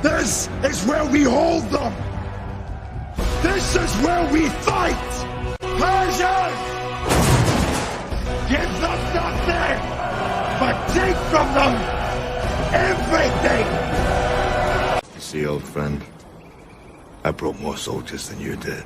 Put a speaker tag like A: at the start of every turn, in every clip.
A: This is where we hold them. This is where we fight. Persians! Give them nothing, but take from them everything.
B: You see, old friend, I brought more soldiers than you did.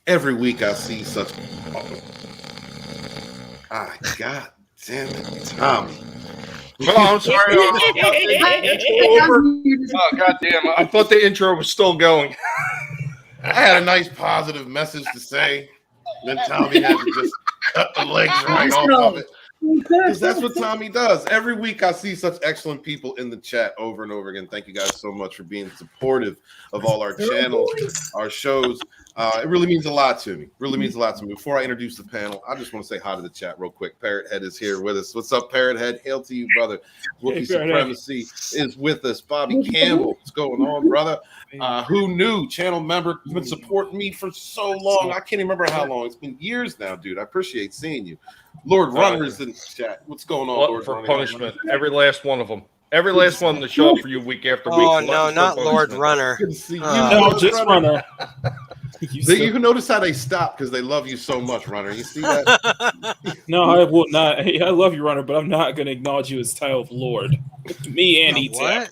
C: Every week I see such. Ah, God damn it, Tommy.
D: Oh, I'm sorry. Oh, God damn. I thought the intro was still going.
C: I had a nice positive message to say. Then Tommy had to just cut the legs right off of it. Because that's what Tommy does. Every week I see such excellent people in the chat over and over again. Thank you guys so much for being supportive of all our channels, our shows. It really means a lot to me. Really means a lot to me. Before I introduce the panel, I just want to say hi to the chat real quick. Parrot Head is here with us. What's up, Parrot Head? Hail to you, brother. Wookiee Supremacy is with us. Bobby Campbell, what's going on, brother? Who knew? Channel member, been supporting me for so long. I can't even remember how long. It's been years now, dude. I appreciate seeing you. Lord Runner's in the chat. What's going on, Lord
D: for
C: Runner?
D: punishment? Every last one of them. Every last one to show up for you week after week.
E: Oh, no, not Lord Runner.
C: Good to see you.
F: No, just Runner.
C: You can notice how they stop because they love you so much, Runner. You see that?
F: No, I will not. Hey, I love you, Runner, but I'm not going to acknowledge you as title of Lord. Me and
E: What?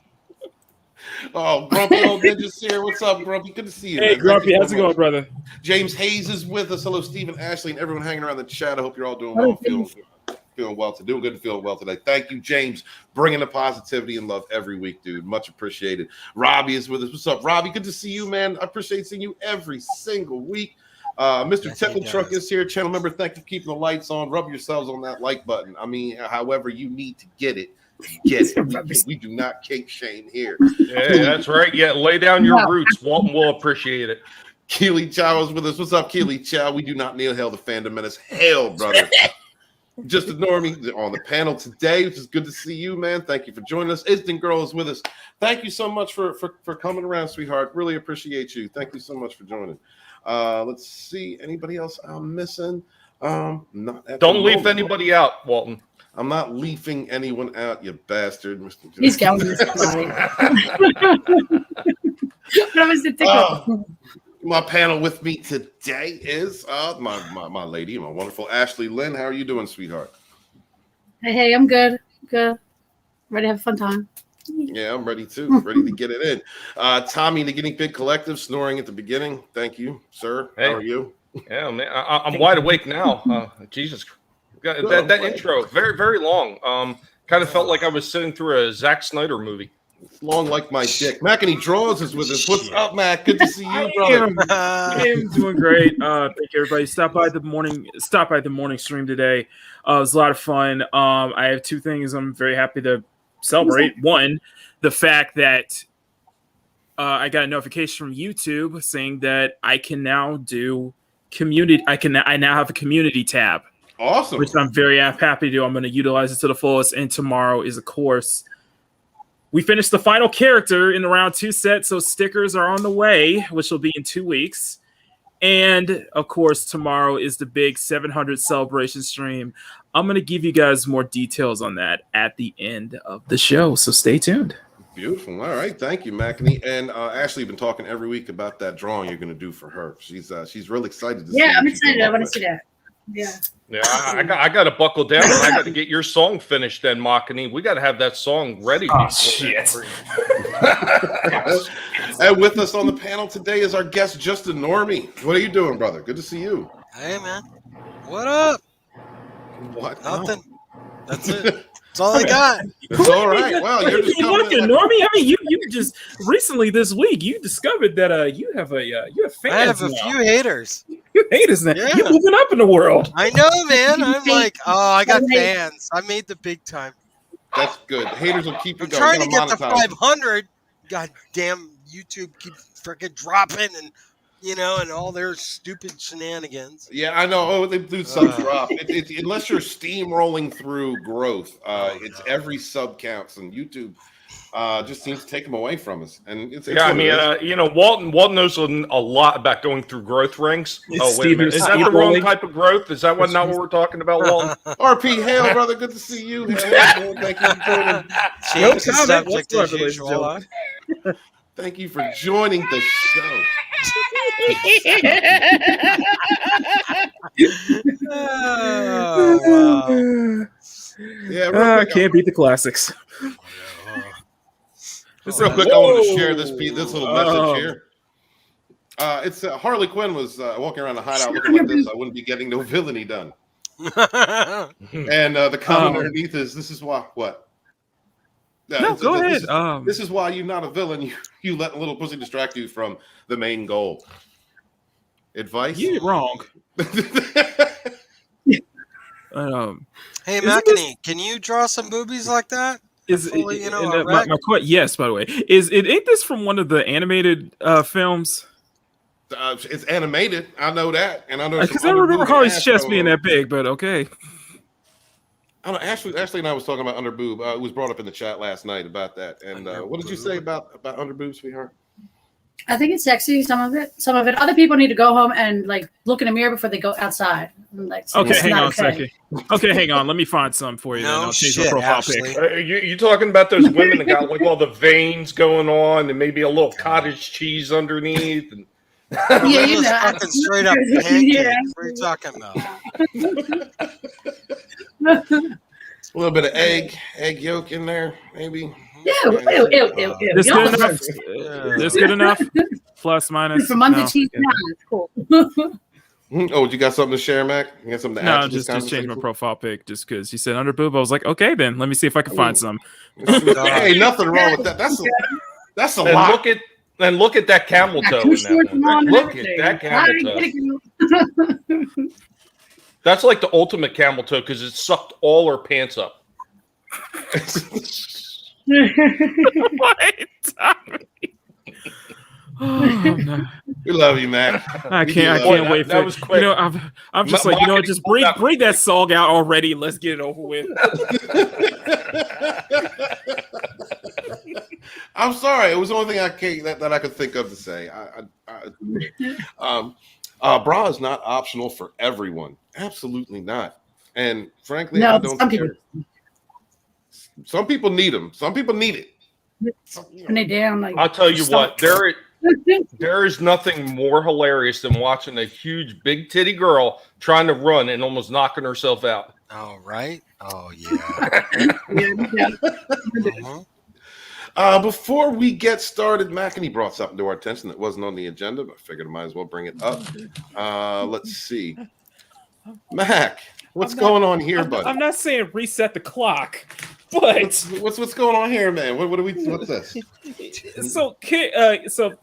C: Oh, Grumpy Old Ninja's here. What's up, Grumpy? Good to see you.
F: Hey,
C: man.
F: Grumpy, how's it going, brother?
C: James Hayes is with us. Hello, Stephen, Ashley, and everyone hanging around the chat. I hope you're all doing well, feeling well, doing good and feeling well today. Thank you, James, bringing the positivity and love every week, dude. Much appreciated. Robbie is with us. What's up, Robbie? Good to see you, man. I appreciate seeing you every single week. Mr. Tickle Truck is here. Channel member, thank you for keeping the lights on. Rub yourselves on that like button. I mean, however you need to get it. Get it. We do not kink shame here.
D: Yeah, that's right. Yeah, lay down your roots. Walton will appreciate it.
C: Keely Chow is with us. What's up, Keely Chow? We do not kneel. Hail the Fandom Menace. Hail, brother. Just a normie on the panel today, which is good to see you, man. Thank you for joining us. Isden Girl is with us. Thank you so much for coming around, sweetheart. Really appreciate you. Thank you so much for joining. Let's see. Anybody else I'm missing? Not at
D: Don't leave anybody out, Walton.
C: I'm not leafing anyone out, you bastard. Mr.
G: He's going this way. That was the tickle.
C: My panel with me today is my lady, my wonderful Ashley-Lynn. How are you doing, sweetheart?
G: Hey, I'm good. Good. Ready to have a fun time.
C: Yeah, I'm ready too. Ready to get it in. Tommy, the Guinea Pig Collective, snoring at the beginning. Thank you, sir.
D: Hey.
C: How are you?
D: Yeah, man, I'm wide awake now. Jesus, that intro very, very long. Kind of felt like I was sitting through a Zack Snyder movie.
C: It's long like my dick. Mackany Draws is with us. What's up, Mac? Good to see you, brother.
F: I'm doing great. Thank you, everybody. Stop by the morning stream today. It was a lot of fun. I have two things I'm very happy to celebrate. One, the fact that I got a notification from YouTube saying that I can now do community. I now have a community tab.
C: Awesome.
F: Which I'm very happy to do. I'm going to utilize it to the fullest. And tomorrow is, of course, we finished the final character in the round 2 set, so stickers are on the way, which will be in 2 weeks. And, of course, tomorrow is the big 700 celebration stream. I'm going to give you guys more details on that at the end of the show, so stay tuned.
C: Beautiful. All right. Thank you, Mackany. And Ashley, been talking every week about that drawing you're going to do for her. She's really excited to see
G: Yeah, I'm excited. I want to see that. Yeah.
D: Yeah, I got to buckle down. I got to get your song finished. Then, Makani, we got to have that song ready.
F: Oh shit!
C: And with us on the panel today is our guest, Justin Normie. What are you doing, brother? Good to see you.
E: Hey, man. What up?
C: What?
E: Nothing. That's it. That's all I got.
C: It's all right. Well, you're just coming in
F: Normie. I mean, you just recently this week you discovered that you have fans.
E: I have a few haters.
F: You haters now.
E: Yeah.
F: You're moving up in the world.
E: I know, man. I'm like, oh, I got fans. I made the big time.
C: That's good. Haters will keep you
E: I'm
C: going.
E: trying to get to 500. God damn, YouTube keeps freaking dropping and all their stupid shenanigans.
C: Yeah, I know. Oh, they do sub drop. It's unless you're steamrolling through growth, it's every sub counts, and YouTube just seems to take them away from us. And it's
D: I mean, Walton knows a lot about going through growth rings.
F: It's
D: Wait a minute. Is that the wrong type of growth? Is that not what we're talking about, Walton?
C: RP, hail, brother. Good to see you. Hail, thank you for joining.
E: Change the subject as usual.
C: Thank you for joining the show. Yeah, real quick,
F: can't beat the classics.
C: Just real quick, I wanted to share this little message here. It's Harley Quinn was walking around the hideout looking like this. I wouldn't be getting no villainy done. And the comment underneath is, "This is why what."
F: No, go ahead.
C: This is why you're not a villain. You let a little pussy distract you from the main goal. Advice?
F: You did wrong.
E: Hey,
F: Isn't
E: Makini, can you draw some boobies like that?
F: Is
E: Fully,
F: and, my yes, by the way, ain't this from one of the animated films?
C: It's animated. I know that, and I know
F: Because I remember Harley's chest being that big, but okay.
C: I don't know. Ashley and I was talking about underboob. It was brought up in the chat last night about that. And what did you say about underboob, sweetheart?
G: I think it's sexy. Some of it. Other people need to go home and like look in the mirror before they go outside. Like,
F: okay, hang on a second. Okay, hang on. Let me find some for you.
E: No
F: I'll change
E: shit,
F: my profile
E: Ashley.
F: pic.
D: You talking about those women that got like all the veins going on and maybe a little cottage cheese underneath? And...
G: Yeah, you know.
E: Fucking straight up pancake.
G: Yeah.
E: What are you talking about?
C: A little bit of egg yolk in there, maybe.
G: Ew.
F: This good enough? This good enough? Plus, minus?
G: From under
F: No.
G: cheese, it's cool.
C: Oh, you got something to share, Mac? You got something to add?
F: No, just change my profile pic just because you said under boob. I was like, okay, then let me see if I can find some.
C: Hey, nothing wrong with that. That's a lot.
D: Look at that camel toe. Look at that camel toe. That's like the ultimate camel toe because it sucked all her pants up.
F: What? Oh, no.
C: We love you, Mac.
F: I can't wait for
D: that
F: it.
D: was quick.
F: You know, I'm just like, you know what? Just bring that song out already. Let's get it over with.
C: I'm sorry. It was the only thing that I could think of to say. Bra is not optional for everyone. Absolutely not. And frankly,
G: No,
C: I don't care. Some people need them. Some people need it.
G: And they down like.
D: I'll tell you what. There is nothing more hilarious than watching a huge big titty girl trying to run and almost knocking herself out.
E: Oh, right? Oh, yeah.
C: Before we get started, Makini brought something to our attention that wasn't on the agenda, but I figured I might as well bring it up. Let's see. Mac, what's going on here, buddy?
F: I'm not saying reset the clock, but
C: what's going on here, man? What's this?
F: So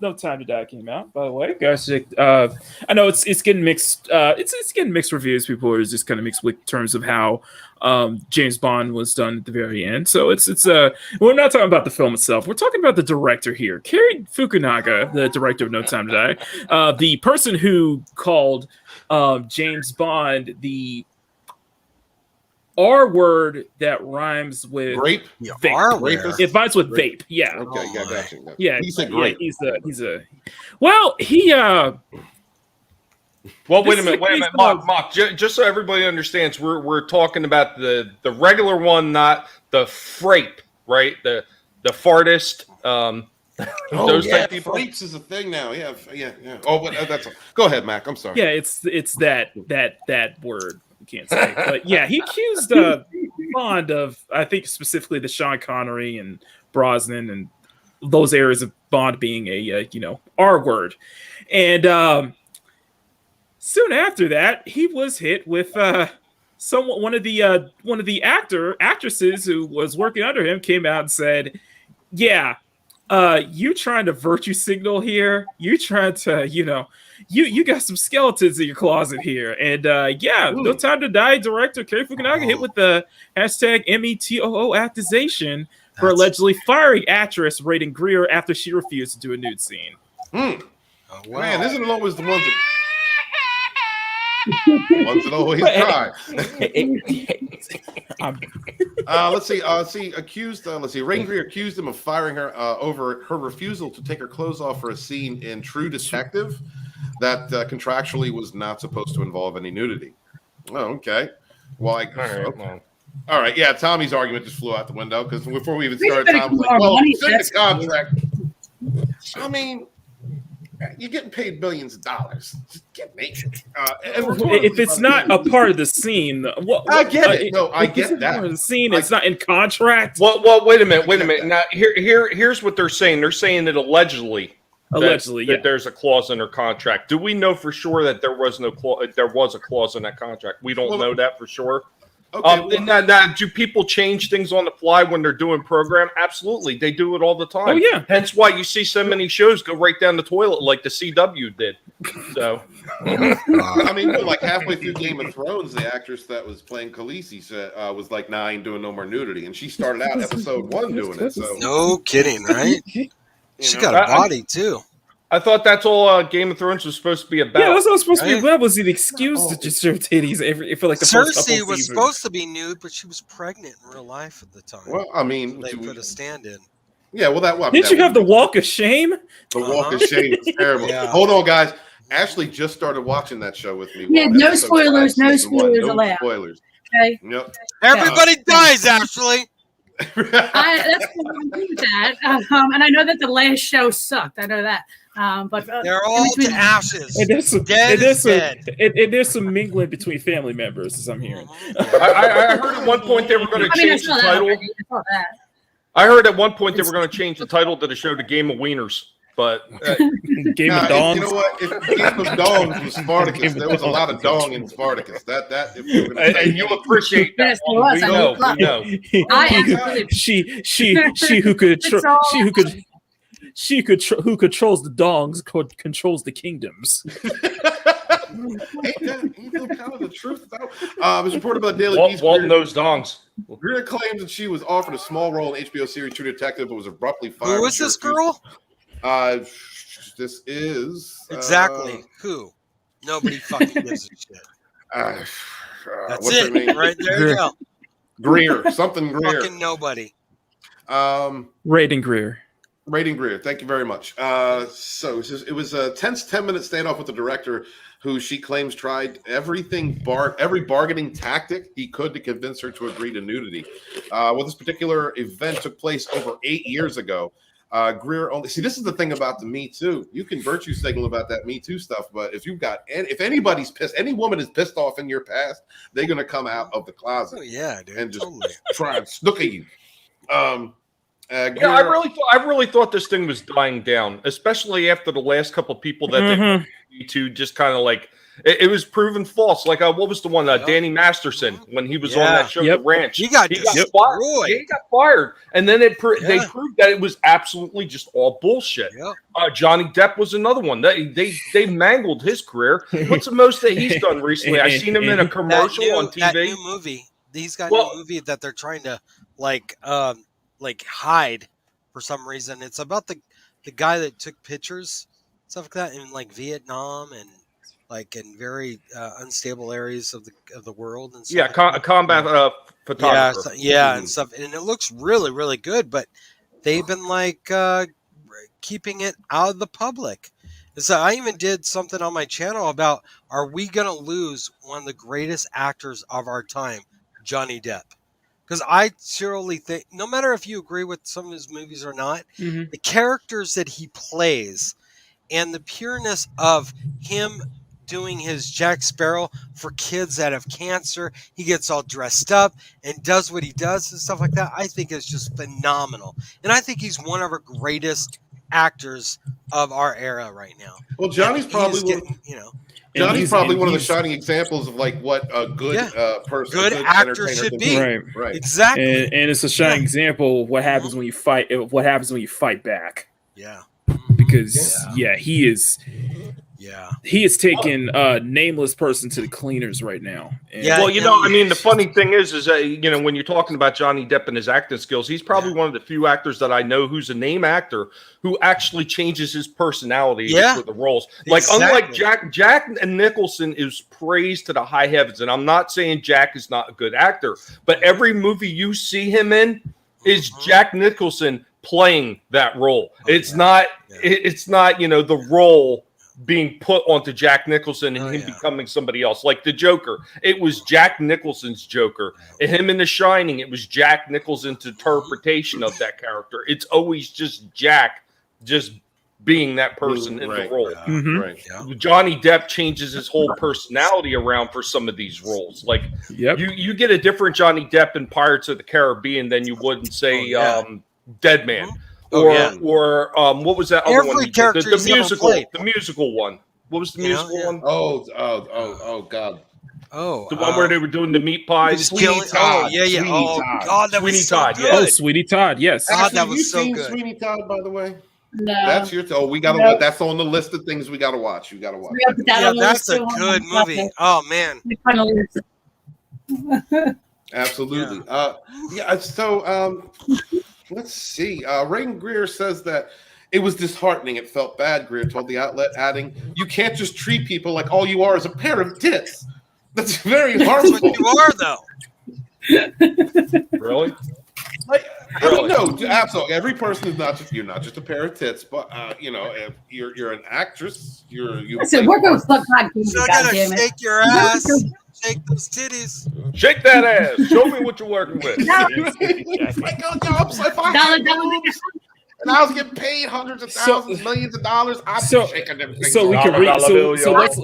F: No Time to Die came out, by the way, guys. I know it's getting mixed. It's getting mixed reviews. People are just kind of mixed with terms of how James Bond was done at the very end. So we're not talking about the film itself. We're talking about the director here, Cary Fukunaga, the director of No Time to Die, the person who called James Bond the R word that rhymes with
C: grape.
F: Vape. It rhymes with vape. Yeah.
C: Okay. Gotcha.
F: Yeah.
C: He said grape.
F: Well, he.
D: Well, wait a minute, Mock. Just so everybody understands, we're talking about the regular one, not the frape, right? The fartist. Those type people.
C: Frapes is a thing now. Yeah. Oh, but go ahead, Mac. I'm sorry.
F: Yeah, it's that word. Can't say, but yeah, he accused Bond of, I think specifically the Sean Connery and Brosnan and those areas of Bond being a R word, and soon after that he was hit with one of the actresses who was working under him came out and said, "Yeah, you trying to virtue signal here? You trying to You got some skeletons in your closet here." And No Time to Die director Cary Fukunaga hit with the hashtag METOO accusation for allegedly firing actress Raiden Greer after she refused to do a nude scene.
C: Oh, wow. Man, isn't it always the ones that always cry? Let's see. Raiden Greer accused him of firing her over her refusal to take her clothes off for a scene in True Detective that contractually was not supposed to involve any nudity. Oh, okay. Well, all right. Yeah, Tommy's argument just flew out the window because before we even started, Tom was like, "Well, it's in the contract." I mean, you're getting paid billions of dollars. Just get naked.
F: If it's not a part of the scene,
C: I get it. No, I get that.
F: Part of the scene, it's not in contract.
D: Well, wait a minute. Now, here's what they're saying. They're saying that allegedly, that there's a clause in her contract. Do we know for sure that there was a clause in that contract? We don't know that for sure.
C: Okay.
D: Now, do people change things on the fly when they're doing program? Absolutely, they do it all the time.
F: Oh yeah.
D: Hence why you see so many shows go right down the toilet, like the CW did. So,
C: I mean, like halfway through Game of Thrones, the actress that was playing Khaleesi said was like, "Nah, I ain't doing no more nudity," and she started out episode 1 doing it. So
E: No kidding, right? She got a body too.
D: I thought that's all Game of Thrones was supposed to be about.
F: Yeah, that's what it was supposed to be.
E: Right?
F: That was an excuse to just show titties for like the first couple
E: Cersei was
F: seasons.
E: supposed to be nude, but she was pregnant in real life at the time.
C: Well, I mean,
E: They put a stand-in.
C: yeah. Well, that. Well,
F: Didn't you have the Walk of Shame?
C: The Walk of Shame is terrible.
E: Yeah.
C: Hold on, guys. Ashley just started watching that show with me.
G: Yeah, no spoilers, no spoilers
C: No
G: allowed.
C: spoilers.
G: Okay.
C: Yep.
E: Everybody dies, Ashley.
G: That's what I'm doing with that. And I know that the last show sucked. I know that. But
E: They're all
G: in
E: to
G: between-
E: ashes.
F: And there's some,
E: Dead
F: and there's
E: is
F: some,
E: dead.
F: and there's some mingling between family members, as I'm hearing.
D: I heard at one point they were going to
G: I mean, I
D: change
G: saw
D: the
G: that
D: title.
G: already. I saw that.
D: I heard at one point they were going to change the title to the show to Game of Wieners, but
F: Game
C: Nah,
F: of Dongs.
C: You know what? If Game of Dongs was Spartacus, there was a lot of dong in Spartacus. That if we're gonna say
D: and you appreciate that.
G: Yes, there was.
D: We
G: I
D: know,
G: mean,
D: we know.
G: I actually-
F: she who could
G: It's all-
F: who controls the dongs controls the kingdoms.
C: ain't that kind of the truth though? It was reported by the Daily Beast.
D: Walton knows dongs.
C: Greer claims that she was offered a small role in HBO series True Detective, but was abruptly fired.
E: Who is this girl?
C: This is
E: Exactly. Who? Nobody fucking gives a shit. That's
C: what's her name?
E: it. Right there you go.
C: Greer, something Greer.
E: Fucking nobody.
F: Raiden Greer.
C: Rating Greer, thank you very much. So it was a tense 10-minute standoff with the director, who she claims tried every bargaining tactic he could to convince her to agree to nudity. Well, this particular event took place over 8 years ago. Greer only this is the thing about the Me Too. You can virtue signal about that Me Too stuff, but if anybody's pissed, any woman is pissed off in your past, they're gonna come out of the closet
E: Oh yeah, dude.
C: and just
E: Totally.
C: try and snook at you.
D: Yeah,
C: Greer-
D: I really thought this thing was dying down, especially after the last couple of people that they to just kind of like it was proven false. Like what was the one Danny Masterson when he was on that show, The Ranch?
E: He got
D: fired.
E: destroyed.
D: He got fired, and then they proved that it was absolutely just all bullshit.
E: Yeah.
D: Johnny Depp was another one. They mangled his career. What's the most that he's done recently? I seen him in a commercial on TV.
E: That new movie. He's got a new movie that they're trying to like hide for some reason. It's about the guy that took pictures, stuff like that, in like Vietnam and like in very unstable areas of the world and stuff.
D: Yeah,
E: like
D: combat photographer.
E: And stuff, and it looks really, really good. But they've been like keeping it out of the public. And so I even did something on my channel about: are we going to lose one of the greatest actors of our time, Johnny Depp? Because I truly think, no matter if you agree with some of his movies or not, the characters that he plays and the pureness of him doing his Jack Sparrow for kids that have cancer, he gets all dressed up and does what he does and stuff like that, I think is just phenomenal. And I think he's one of our greatest actors of our era right now.
C: Well, Johnny's probably Johnny's probably one of the shining examples of like what a good person,
E: good actor should be.
C: Right.
E: Exactly.
F: And it's a shining example of what happens when you fight. What happens when you fight back?
E: Yeah.
F: Because he is.
E: Yeah.
F: He is taking a nameless person to the cleaners right now. And
D: Well, I mean, the funny thing is that, when you're talking about Johnny Depp and his acting skills, he's probably one of the few actors that I know who's a name actor who actually changes his personality for the roles. Like, unlike Jack Nicholson is praised to the high heavens. And I'm not saying Jack is not a good actor, but every movie you see him in is Jack Nicholson playing that role. It's not, the role being put onto Jack Nicholson and him becoming somebody else. Like the Joker, it was Jack Nicholson's Joker. And him in The Shining, it was Jack Nicholson's interpretation of that character. It's always just Jack just being that person in the role. Johnny Depp changes his whole personality around for some of these roles. Like you get a different Johnny Depp in Pirates of the Caribbean than you would in, say, Dead Man. Or what was that other one? The musical one. What was the musical one?
C: Oh God.
E: Oh,
D: The one where they were doing the meat pies.
E: killing.
C: Todd.
E: Oh, yeah.
C: Sweeney
E: Oh,
C: Todd.
E: God, that
D: Sweeney
E: was so
D: Todd,
E: good.
D: yeah.
F: Oh, Sweetie Todd, yes.
E: God,
C: Ashley,
E: that
C: have
E: was
C: you
E: so
C: seen
E: good.
C: Sweeney Todd, by the way?
G: No.
C: That's your. Oh, we gotta.
G: Nope.
C: That's on the list of things we gotta watch. You gotta watch.
G: We gotta put that
E: Yeah,
G: on the
E: that's
G: list
E: a
G: too.
E: good movie. Oh, man.
C: Absolutely. So, let's see. Rain Greer says that it was disheartening. It felt bad. Greer told the outlet, adding, "You can't just treat people like all you are is a pair of tits. That's very
E: That's
C: harmful."
E: what you are, though.
D: Really?
C: Like, I mean, no, absolutely. Every person is not just. You're not just a pair of tits, but if you're an actress. You.
G: I said, we're gonna fuck God,
E: So I
G: God
E: gotta
G: damn it.
E: shake your ass, shake those titties.
D: Shake that ass. Show me what you're working with.
C: Like, if I had boobs and I was getting paid hundreds of thousands, millions of dollars, I'd be shaking them things.
F: So we
C: off.
F: can read.
D: Dollar
F: So
D: bill,
F: let's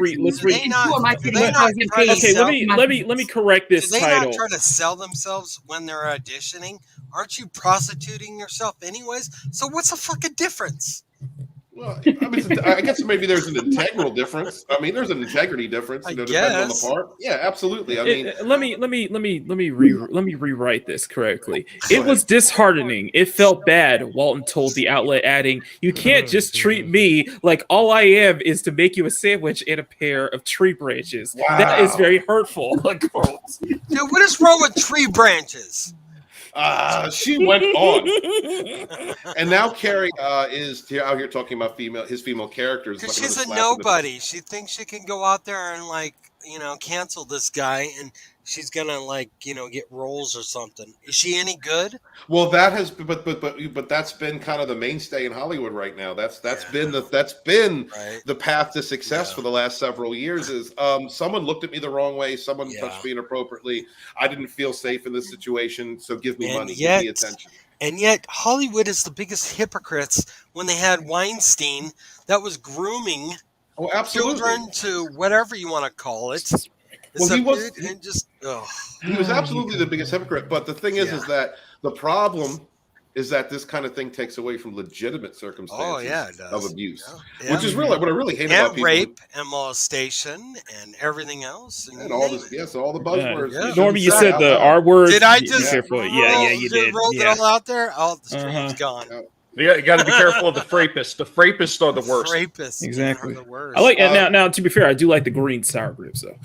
F: read.
E: Do they not try to
F: Okay,
E: sell?
F: let me correct
E: Do
F: this
E: they
F: title.
E: not try to sell themselves when they're auditioning? Aren't you prostituting yourself anyways? So what's the fucking difference?
C: Well, I mean, I guess maybe there's an integral difference. I mean, there's an integrity difference, depending on the part. Yeah, absolutely. I mean,
F: let me rewrite this correctly. It was disheartening. It felt bad. Walton told the outlet, adding, "You can't just treat me like all I am is to make you a sandwich and a pair of tree branches.
C: Wow.
F: That is very hurtful."
E: Dude, what is wrong with tree branches?
C: she went on, and now Carrie is out here talking about his female characters.
E: Because she's a nobody. She thinks she can go out there and cancel this guy, and she's gonna get roles or something. Is she any good?
C: Well, that has, but that's been kind of the mainstay in Hollywood right now. That's been the path to success for the last several years. Is someone looked at me the wrong way, someone touched me inappropriately. I didn't feel safe in this situation, so give me money, give me attention.
E: And yet, Hollywood is the biggest hypocrites when they had Weinstein that was grooming children to whatever you want to call it.
C: Well, he was
E: he
C: was absolutely the biggest hypocrite. But the thing is that the problem is that this kind of thing takes away from legitimate circumstances of abuse, which is really what I really hate about people.
E: Rape and molestation and everything else.
C: And all this, all the buzzwords.
F: Yeah. Normie, you said the R word.
E: Did I just?
F: You did.
E: Rolled it all out there. Oh, the stream's gone.
D: Yeah, you got to be careful of the frapists. The frapists are the worst.
E: Frapists,
F: exactly.
E: are the worst.
F: I like now. To be fair, I do like the green sour grapes, though.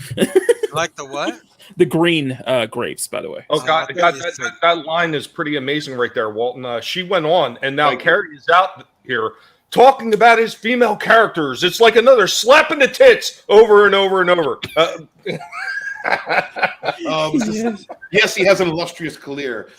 E: Like the what?
F: The green grapes, by the way.
D: Oh God, that line is pretty amazing right there, Walton. She went on, and now Carrie is out here talking about his female characters. It's like another slap in the tits over and over and over.
C: Yes, he has an illustrious career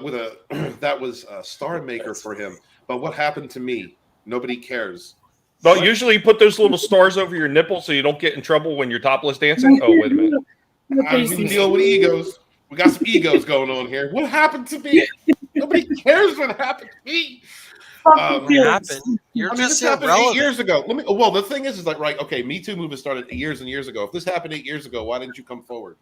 C: with that was a star maker for him. But what happened to me? Nobody cares.
D: Well, usually you put those little stars over your nipples so you don't get in trouble when you're topless dancing. Oh, wait a minute.
C: I'm dealing with egos. We got some egos going on here. What happened to me? Nobody cares what happened to me.
E: You're
C: this happened 8 years ago. Well, the thing is like, right, okay, Me Too movement started years and years ago. If this happened 8 years ago, why didn't you come forward?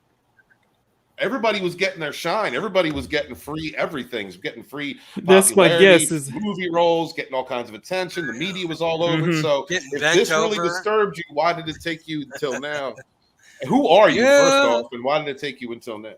C: Everybody was getting their shine. Everybody was getting free everything. Getting free
F: that's my guess is
C: movie roles, getting all kinds of attention. The media was all over it. So if this really disturbed you, why did it take you until now? Who are you, first off, and why did it take you until now?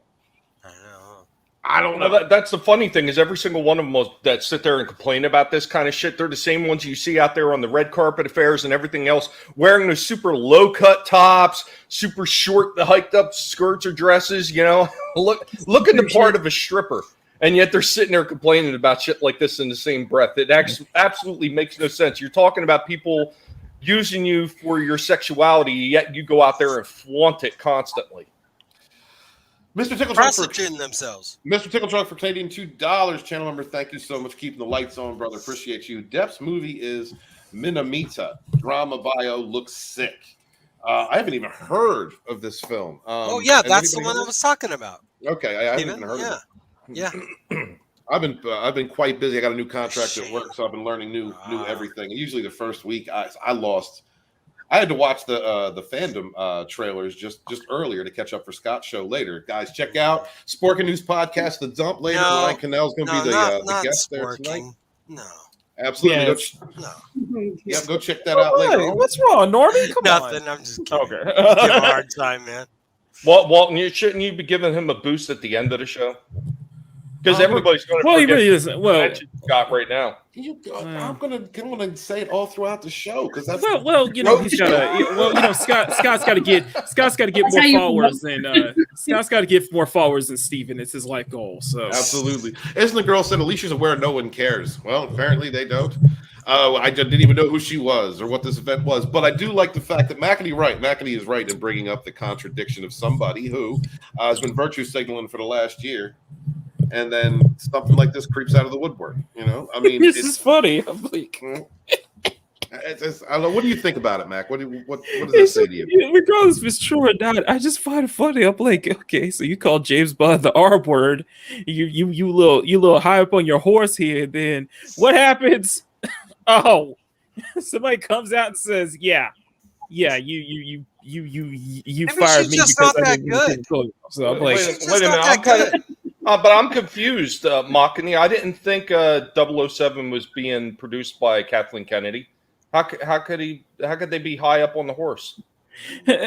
C: I don't know.
D: That's the funny thing is every single one of them that sit there and complain about this kind of shit, they're the same ones you see out there on the red carpet affairs and everything else, wearing those super low-cut tops, super short, hiked-up skirts or dresses, looking the part of a stripper. And yet they're sitting there complaining about shit like this in the same breath. It absolutely makes no sense. You're talking about people using you for your sexuality, yet you go out there and flaunt it constantly.
C: Mr. Tickle
E: prostituting themselves.
C: Mr. Tickle Truck for Canadian $2 channel member. Thank you so much for keeping the lights on, brother. Appreciate you. Depp's movie is Minamita. Drama bio looks sick. I haven't even heard of this film.
E: That's the one I was talking about.
C: Okay, I haven't even heard of it.
E: Yeah.
C: I've been quite busy. I got a new contract at work, so I've been learning new everything. Usually the first week I had to watch the Fandom trailers just earlier to catch up for Scott's show later. Guys, check out Sporking News Podcast, The Dump later. Ryan Cannell's going to be the guest there tonight.
E: No.
C: Absolutely.
F: Yes.
C: Go check that out later.
F: What's wrong, Normie? Come
E: Nothing.
F: on.
E: I'm just kidding.
F: Okay.
E: Give him a hard time, man.
D: Walton, shouldn't you be giving him a boost at the end of the show? Because everybody's going to forget
F: he isn't. Well,
D: mention Scott right now.
C: I'm gonna say it all throughout the show because that's
F: he's got to. Scott's got to get more followers than Scott's got to get more followers than Steven. It's his life goal. So
C: absolutely. Isn't the girl said Alicia's aware no one cares? Well, apparently they don't. I didn't even know who she was or what this event was, but I do like the fact that Mackie is right in bringing up the contradiction of somebody who has been virtue signaling for the last year. And then something like this creeps out of the woodwork. I mean,
F: this is funny. I'm like,
C: I don't know. What do you think about it, Mac? What does that say to you?
F: Regardless if it's true or not, I just find it funny. I'm like, okay, so you call James Bond the R word, you little high up on your horse here. And then what happens? Oh, somebody comes out and says, yeah, you fired me because I didn't call you. So I'm like,
D: wait a minute. But I'm confused, Mockney. I didn't think 007 was being produced by Kathleen Kennedy. How could they be high up on the horse?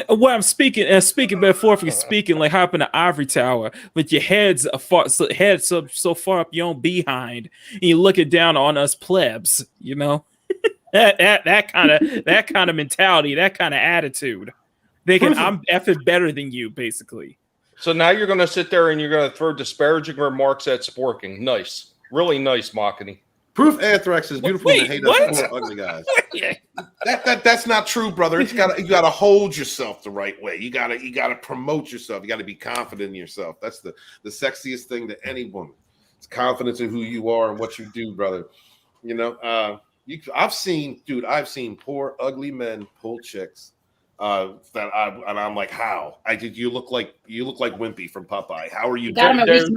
F: Well, I'm speaking metaphorically speaking, like high up in the ivory tower, with your heads so far up your own behind, and you're looking down on us plebs. that kind of mentality, that kind of attitude. Thinking I'm effing better than you, basically.
D: So now you're going to sit there and you're going to throw disparaging remarks at Sporking. Nice. Really nice, Mockney.
C: Proof Anthrax is beautiful and hate us ugly guys. That's not true, brother. You gotta hold yourself the right way. You gotta promote yourself. You gotta be confident in yourself. That's the sexiest thing to any woman. It's confidence in who you are and what you do, brother. I've seen poor ugly men pull chicks. I'm like, how? You look like Wimpy from Popeye. How are you doing?
D: There's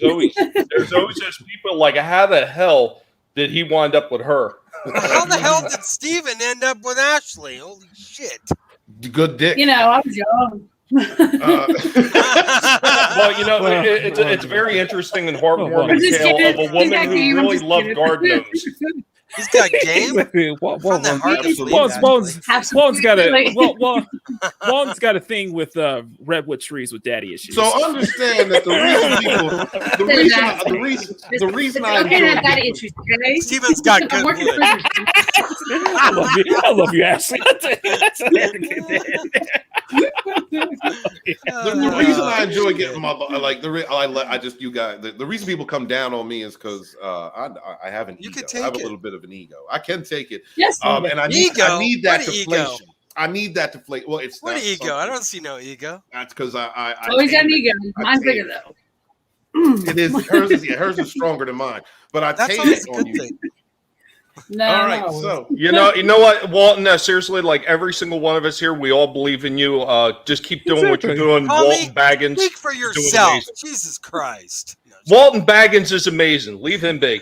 D: always those people like, how the hell did he wind up with her?
E: How the hell did Steven end up with Ashley? Holy shit!
C: Good dick.
G: I was young.
D: Well, it's very interesting and heartwarming tale of a woman who really loved guard gnomes.
E: He's got game.
F: Walton's got a thing with redwood trees with daddy issues.
C: So understand that the reason I enjoy daddy issues.
E: Steven's got good wood.
F: I love you, Ashley.
C: The reason I enjoy getting the reason people come down on me is because I have an ego. I have a little bit of an ego. I can take it.
G: Yes,
C: and I need that deflation. I need that deflation. Well, it's
E: what ego? I don't see no ego.
C: That's because I
G: always got an ego. Mine's bigger though.
C: It is hers is stronger than mine. But I take it on you.
G: No.
C: All right, so
D: you know what, Walton? Seriously, like every single one of us here, we all believe in you. Just keep doing what you're doing. Walton Baggins,
E: speak for yourself. Jesus Christ.
D: Walton Baggins is amazing. Leave him be.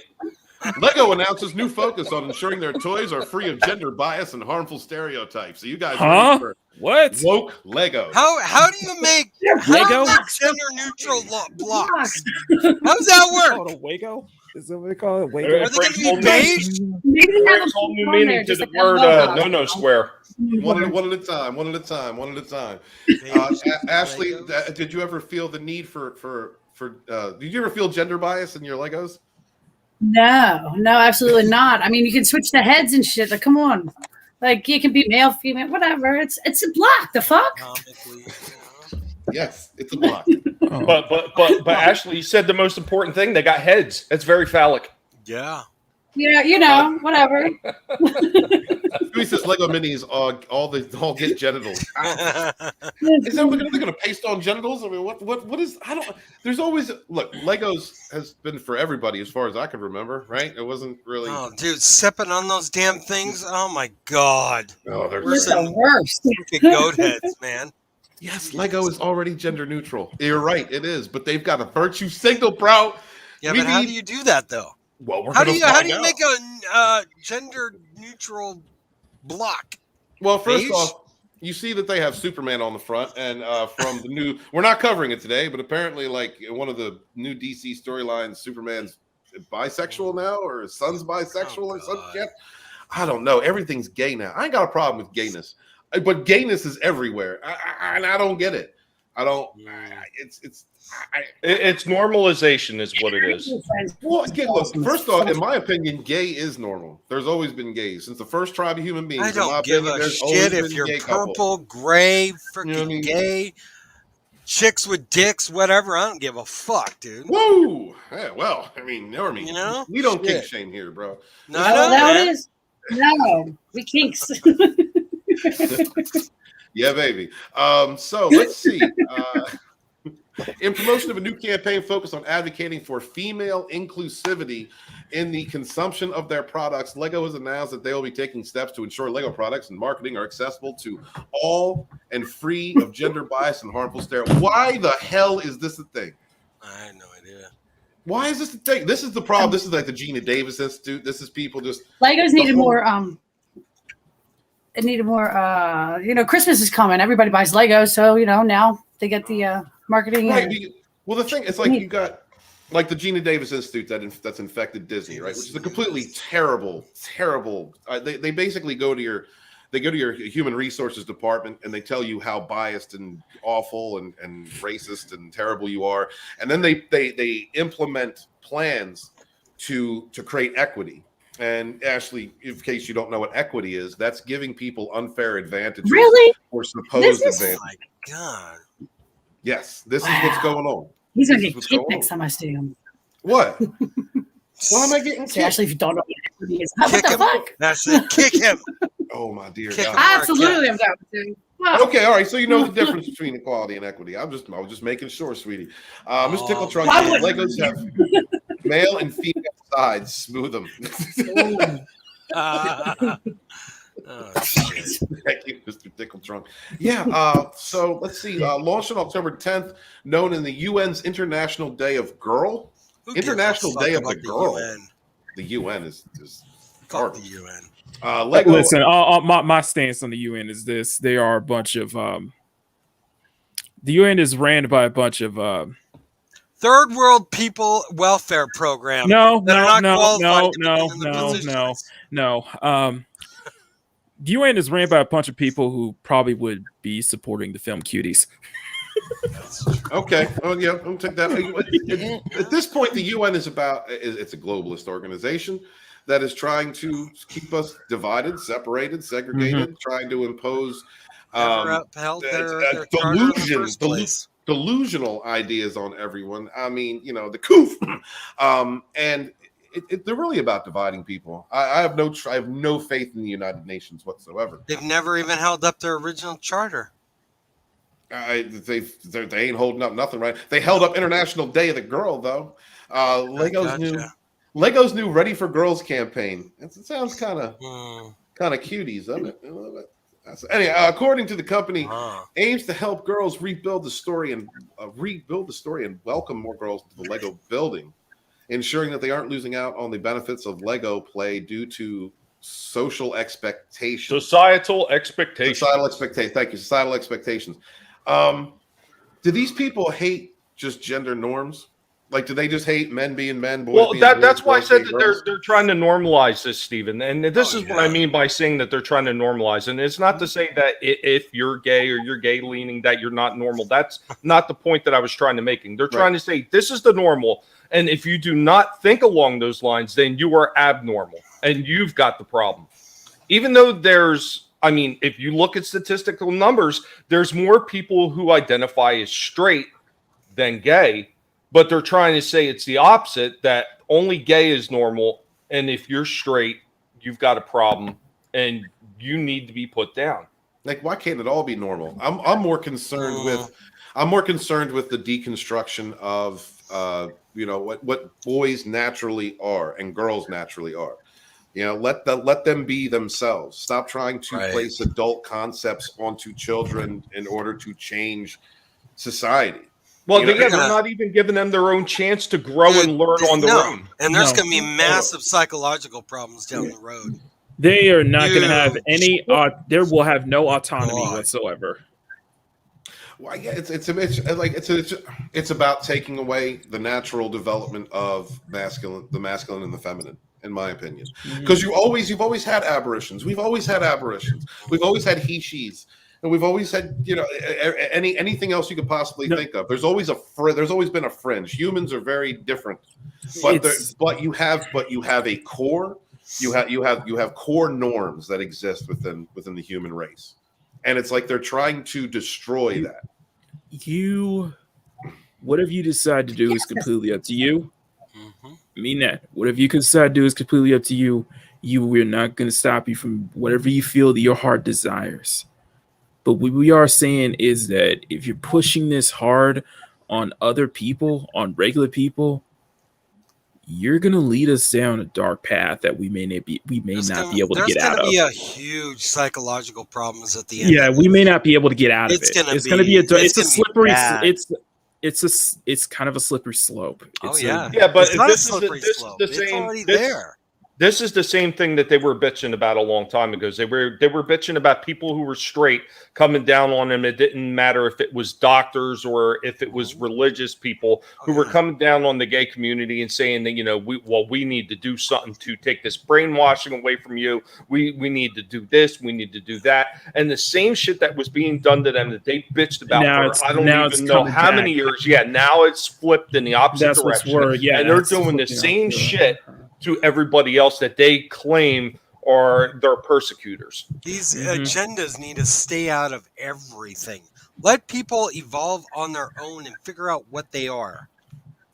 C: Lego announces new focus on ensuring their toys are free of gender bias and harmful stereotypes. So you guys,
F: what?
C: Woke Lego?
E: How do you make Lego gender neutral blocks? How does that work?
F: Lego? Is that what they call it? Wago?
E: Are they going to be beige?
G: Maybe they have a
D: whole new meaning to the word no square.
C: One at a time. Ashley, did you ever feel the need for did you ever feel gender bias in your Legos?
G: No, absolutely not. I mean, you can switch the heads and shit. Like, come on. Like, it can be male, female, whatever. It's a block. The fuck?
C: Yes, it's a block.
D: But Ashley, you said the most important thing. They got heads. That's very phallic.
E: Yeah.
G: Yeah, whatever.
C: Who says Lego minis all get genitals? Is that what they're going to paste on genitals? I mean, what is? I don't. There's always Legos has been for everybody as far as I can remember, right? It wasn't really.
E: Oh, dude, sipping on those damn things. Oh my god.
C: Oh, they're
G: the worst.
E: Goat heads, man.
C: Yes, Lego is already gender neutral. You're right, it is, but they've got a virtue signal, bro.
E: Yeah, but how do you do that though?
C: Well,
E: how do you make a gender neutral block?
C: Well, first off, you see that they have Superman on the front, and from the new, we're not covering it today, but apparently, like in one of the new DC storylines, Superman's bisexual now, or his son's bisexual or some shit. I don't know. Everything's gay now. I ain't got a problem with gayness, but gayness is everywhere, and I don't get it. I don't.
D: It's normalization, is what it is.
C: Well, look, first off, in my opinion, gay is normal. There's always been gays since the first tribe of human beings.
E: I don't give a shit if you're purple, gray, freaking gay, chicks with dicks, whatever. I don't give a fuck, dude.
C: Woo! Yeah, well, I mean,
E: you know,
C: we don't kink shame here, bro.
G: No, that is no, we kinks.
C: Yeah, baby. So let's see. In promotion of a new campaign focused on advocating for female inclusivity in the consumption of their products, LEGO has announced that they will be taking steps to ensure LEGO products and marketing are accessible to all and free of gender bias and harmful stereotypes. Why the hell is this a thing?
E: I had no idea.
C: Why is this a thing? This is the problem. This is like the Gina Davis Institute. This is people just
G: LEGO's needed more. It needed more. Christmas is coming. Everybody buys Legos, so now they get the marketing.
C: Right. Well, the thing it's like you got like the Gina Davis Institute that's infected Disney, right? Which is a completely terrible. They basically go to your human resources department and they tell you how biased and awful and racist and terrible you are, and then they implement plans to create equity. And Ashley, in case you don't know what equity is, that's giving people unfair advantages.
G: Really?
C: Or supposed advantages.
E: Oh my God.
C: Yes, this is what's going on.
G: He's gonna get kicked next time I see him.
C: What? Why am I getting kicked?
G: Ashley, if you don't know what equity is, what the fuck?
E: That's it. Kick him.
C: Oh my dear
E: Kick
C: God.
E: him.
G: Absolutely, I'm down with you. Wow.
C: Okay, all right. So you know the difference between equality and equity. I was just making sure, sweetie. Miss Tickle Trunk, Legos have male and female sides. Smooth them.
E: Shit.
C: Thank you, Mr. Tickle Trunk. Yeah. So let's see. Launched on October 10th, known in the UN's International Day of Girl. International Day of the Girl. The UN is
E: fuck the UN.
C: Lego.
F: Listen, my stance on the UN is this: they are a bunch of the UN is ran by a bunch of
E: third world people welfare program.
F: No. The UN is ran by a bunch of people who probably would be supporting the film Cuties.
C: Okay. Oh yeah, I'll take that. At this point, the UN is it's a globalist organization that is trying to keep us divided, separated, segregated, trying to impose delusional ideas on everyone. I mean, the coof. And they're really about dividing people. I have no faith in the United Nations whatsoever.
E: They've never even held up their original charter.
C: They ain't holding up nothing, right? They held up International Day of the Girl, though. Lego's new Ready for Girls campaign. It sounds kind of cuties, doesn't it? Anyway, according to the company, aims to help girls rebuild the story and welcome more girls to the Lego building, ensuring that they aren't losing out on the benefits of Lego play due to social expectations.
D: Societal expectations.
C: Thank you. Societal expectations. Do these people hate just gender norms? Like, do they just hate men being men, boys being boys?
D: That's why I said that they're trying to normalize this, Stephen. And this is what I mean by saying that they're trying to normalize. And it's not to say that if you're gay or you're gay leaning that you're not normal. That's not the point that I was trying to make. They're trying to say this is the normal. And if you do not think along those lines, then you are abnormal and you've got the problem. Even though if you look at statistical numbers, there's more people who identify as straight than gay. But they're trying to say it's the opposite, that only gay is normal. And if you're straight, you've got a problem and you need to be put down.
C: Like, why can't it all be normal? I'm more concerned with the deconstruction of what boys naturally are and girls naturally are. Let them be themselves. Stop trying to place adult concepts onto children in order to change society.
D: Well, they're not even giving them their own chance to grow and learn on their own.
E: And there's going to be massive psychological problems down the road.
F: They are not going to have any. They will have no autonomy whatsoever.
C: Well, yeah, it's about taking away the natural development of the masculine and the feminine, in my opinion. Because you've always had aberrations. We've always had aberrations. We've always had he/she's, and we've always had anything else you could possibly think of. There's always been a fringe. Humans are very different, but you have a core. You have core norms that exist within the human race. And it's like they're trying to destroy that.
F: Whatever you decide to do is completely up to you. I mean that. Whatever you decide to do is completely up to you. We're not going to stop you from whatever you feel that your heart desires. But what we are saying is that if you're pushing this hard on other people, on regular people, you're gonna lead us down a dark path that we may not be able to get out of.
E: There's gonna be a huge psychological problems at the end.
F: Yeah, we may not be able to get out of it. It's kind of a slippery slope.
D: But this is the same thing that they were bitching about a long time ago. They were bitching about people who were straight coming down on them. It didn't matter if it was doctors or if it was religious people who were coming down on the gay community and saying that, we need to do something to take this brainwashing away from you. We need to do this. We need to do that. And the same shit that was being done to them that they bitched about for I don't even know how many years. Yeah, now it's flipped in the opposite direction. And they're doing the same shit to everybody else that they claim are their persecutors.
E: These agendas need to stay out of everything. Let people evolve on their own and figure out what they are.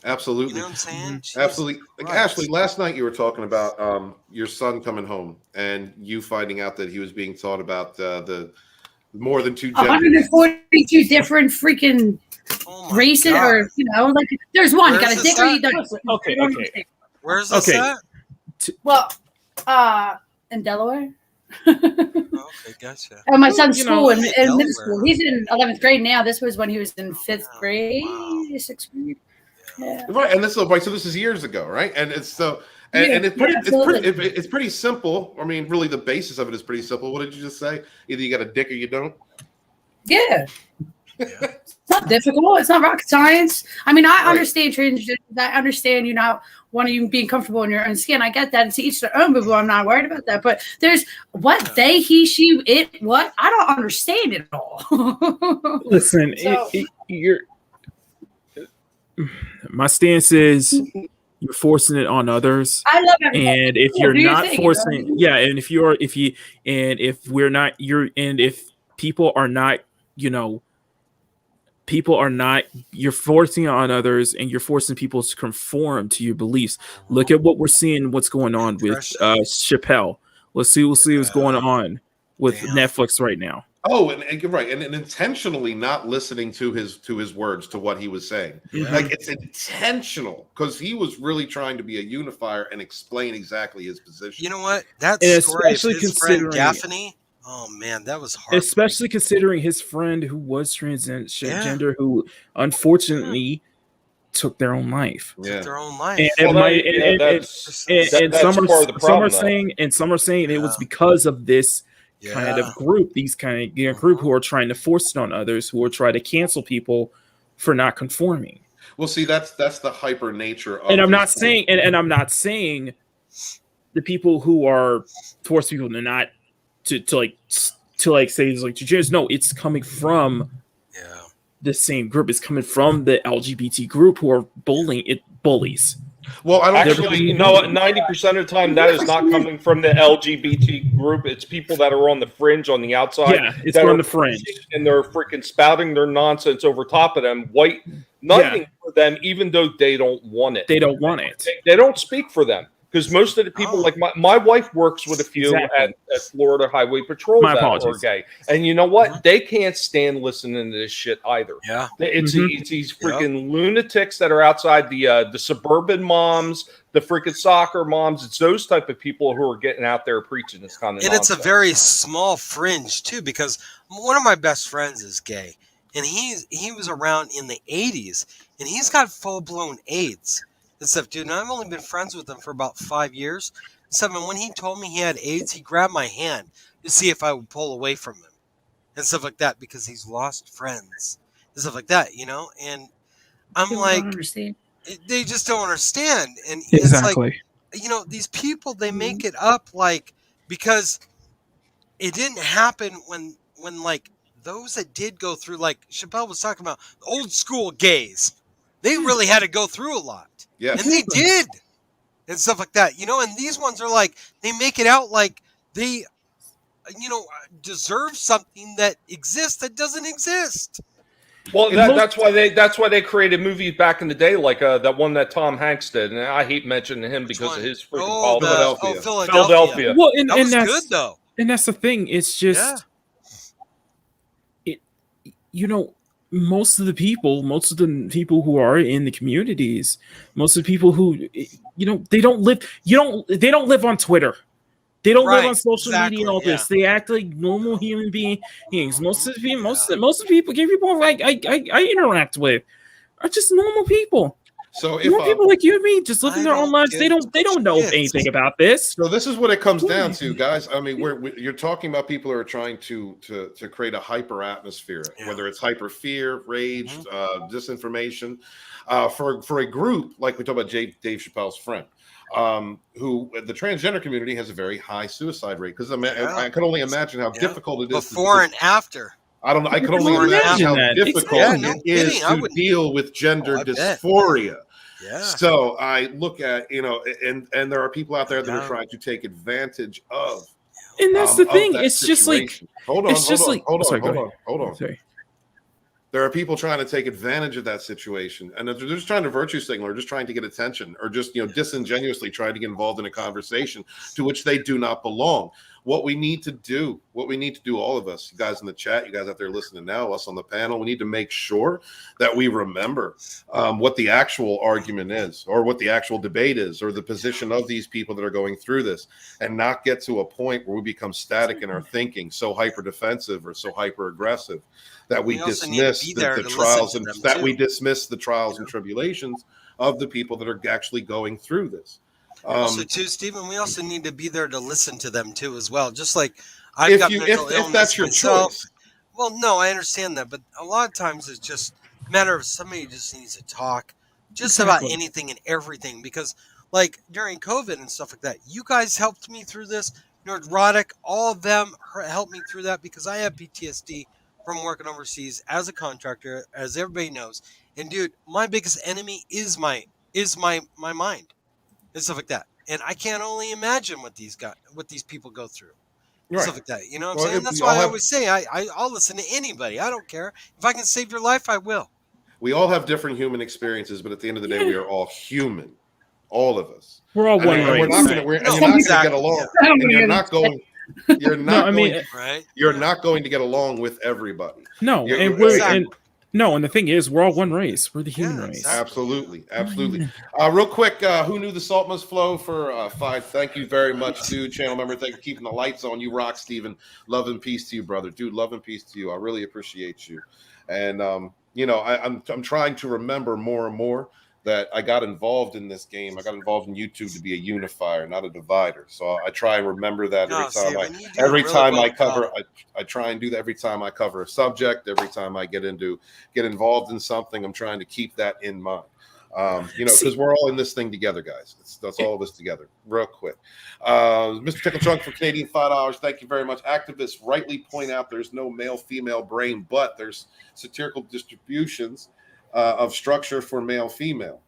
C: Absolutely.
E: You know what I'm saying?
C: Absolutely. Like, Ashley, last night you were talking about your son coming home and you finding out that he was being taught about the more than two genders.
G: 142 different freaking races, or there's one. Got a dick or you don't.
F: Okay.
E: Where's this at?
G: Well, in Delaware.
E: Okay, gotcha.
G: And my son's school in middle school. He's in 11th grade now. This was when he was in 5th grade, 6th grade. Yeah.
C: Right, and this is years ago, right? And it's so, it's pretty simple. I mean, really, the basis of it is pretty simple. What did you just say? Either you got a dick or you don't.
G: Yeah. It's not difficult. It's not rocket science. I mean, I understand transgender. I understand you not wanting you being comfortable in your own skin. I get that. It's each their own, but I'm not worried about that. But there's what they, he, she, it, what I don't understand it all.
F: Listen, my stance is you're forcing it on others.
G: I love everybody.
F: And if you're not forcing, and if people are not, you're forcing it on others and you're forcing people to conform to your beliefs. Look at what we're seeing, what's going on with Chappelle. We'll see what's going on with Netflix right now.
C: Oh, and you're right, and intentionally not listening to his words, to what he was saying. Yeah. Like, it's intentional, because he was really trying to be a unifier and explain exactly his position.
E: You know what? That story of his friend Gaffney. Oh man, that was hard.
F: Especially considering his friend who was transgender, who unfortunately took their own life.
E: Yeah. Took their own life.
F: And some are saying it was because of this kind of group, these kind of group who are trying to force it on others, who are trying to cancel people for not conforming.
C: Well, see, that's the hyper nature of.
F: And I'm not saying the people who are force people to not. To say it's like just no, it's coming from the same group. It's coming from the LGBT group who are bullies.
C: Well, I don't
D: actually 90% of the time that is not coming from the LGBT group. It's people that are on the fringe, on the outside.
F: Yeah, it's on the fringe,
D: and they're freaking spouting their nonsense over top of them. Nothing for them, even though they don't want it.
F: They don't want it.
D: They don't speak for them. Because most of the people, like my wife works with a few at Florida Highway Patrol that are gay. And you know what? They can't stand listening to this shit either. Yeah. It's these freaking lunatics that are outside the suburban moms, the freaking soccer moms. It's those type of people who are getting out there preaching this kind of nonsense.
E: It's a very small fringe, too, because one of my best friends is gay. And he was around in the 80s, and he's got full-blown AIDS. And stuff, dude, and I've only been friends with him for about 5 years. And when he told me he had AIDS, he grabbed my hand to see if I would pull away from him and stuff like that, because he's lost friends. and stuff like that, you know. And I'm
G: People
E: like,
G: don't understand.
E: they just don't understand. And
F: Exactly.
E: it's like, you know, these people, they make it up like because it didn't happen when like those that did go through, like Chappelle was talking about, old school gays, they really had to go through a lot.
C: Yes.
E: And they did. And stuff like that, you know. And these ones are like, they make it out like they, you know, deserve something that exists that doesn't exist.
D: Well, that's why they created movies back in the day, like that one that Tom Hanks did, and I hate mentioning him because of his freaking politics.
E: Philadelphia.
F: Well,
E: that was good though.
F: And that's the thing. It's just, you know, most of the people who are in the communities, most of the people who, you know, they don't live on Twitter. They don't live on social media and all this. They act like normal human beings. Most of the people, most of the people, like I interact with, are just normal people.
C: So if
F: people like you and me just living their own lives, they don't know anything about this.
C: So this is what it comes down to, guys. I mean, you're talking about people who are trying to create a hyper atmosphere, whether it's hyper fear, rage, disinformation, for a group like we talk about Dave Chappelle's friend, who the transgender community has a very high suicide rate, because I can only imagine how difficult it is
E: before and after.
C: I can only imagine how difficult it is to deal with gender dysphoria.
E: Yeah.
C: So I look at, you know, and there are people out there that are trying to take advantage of.
F: And that's the thing. It's just like,
C: hold on.
F: Sorry.
C: There are people trying to take advantage of that situation, and they're just trying to virtue signal, or just trying to get attention, or just, you know, disingenuously trying to get involved in a conversation to which they do not belong. What we need to do, all of us, you guys in the chat, you guys out there listening now, us on the panel, we need to make sure that we remember what the actual argument is, or what the actual debate is, or the position of these people that are going through this, and not get to a point where we become static in our thinking, so hyper defensive or so hyper aggressive that we dismiss the trials and that we dismiss the trials and tribulations of the people that are actually going through this.
E: Also, too, Stephen, we also need to be there to listen to them too, as well. Just like I've got mental illness
C: if that's your
E: myself.
C: choice.
E: Well, no, I understand that, but a lot of times it's just a matter of somebody just needs to talk just about anything and everything. Because, like during COVID and stuff like that, you guys helped me through this. Neurotic, all of them helped me through that, because I have PTSD from working overseas as a contractor, as everybody knows. And dude, my biggest enemy is my mind. And stuff like that, and I can't only imagine what these people go through, stuff like that. You know what I'm saying? That's why I always say I'll listen to anybody. I don't care if I can save your life, I will.
C: We all have different human experiences, but at the end of the day, we are all human, all of us.
F: We're all one race.
C: We're not going to get along, and you're not going. You're not You're not going to get along with everybody.
F: No, and the thing is, we're all one race. We're the human race.
C: Absolutely. Real quick, who knew the salt must flow for 5? Thank you very much, dude. Channel member, thank you for keeping the lights on. You rock, Steven. Love and peace to you, brother. Dude, love and peace to you. I really appreciate you. And you know, I'm trying to remember more and more that I got involved in this game. I got involved in YouTube to be a unifier, not a divider. So I try and remember that every time I cover, I try and do that every time I cover a subject, every time I get involved in something, I'm trying to keep that in mind. You know, because we're all in this thing together, guys. That's all of us together. Real quick. Mr. Tickle Trunk for Canadian $5. Thank you very much. Activists rightly point out there's no male-female brain, but there's satirical distributions of structure for male-female.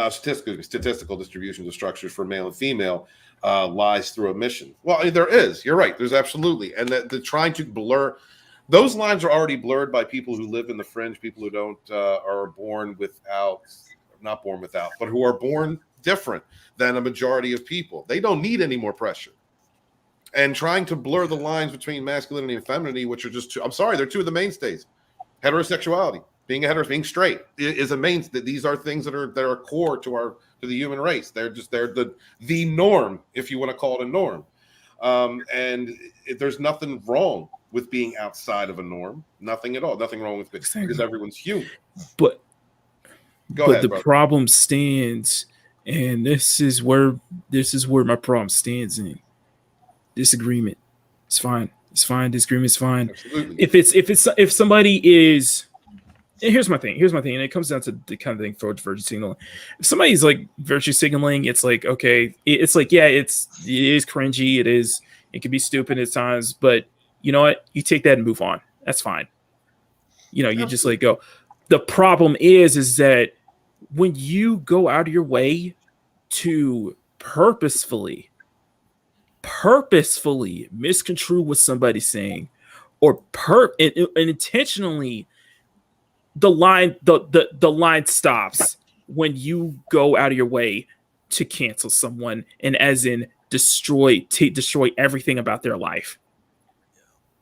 C: Statistical distributions of structures for male and female lies through omission. Well, there is. You're right. There's absolutely. And the trying to blur. Those lines are already blurred by people who live in the fringe, people who don't are born without, not born without, but who are born different than a majority of people. They don't need any more pressure. And trying to blur the lines between masculinity and femininity, which are just two, I'm sorry, they're two of the mainstays. Heterosexuality, being being straight is a mainstay. These are things that are core to the human race. They're the norm, if you want to call it a norm. And there's nothing wrong with being outside of a norm. Nothing at all. Nothing wrong with it because everyone's human.
F: But
C: ahead,
F: the
C: brother.
F: problem stands, and this is where my problem stands in. Disagreement. It's fine. It's fine. Disagreement is fine.
C: Absolutely.
F: If somebody is And here's my thing, and it comes down to the kind of thing for virtue signaling. If somebody's like virtue signaling, it's like, okay, it's like, yeah, it is cringy, it can be stupid at times, but you know what? You take that and move on. That's fine. You know, you just let go. The problem is that when you go out of your way to purposefully misconstrue what somebody's saying, or and intentionally, the line stops when you go out of your way to cancel someone, and as in destroy everything about their life.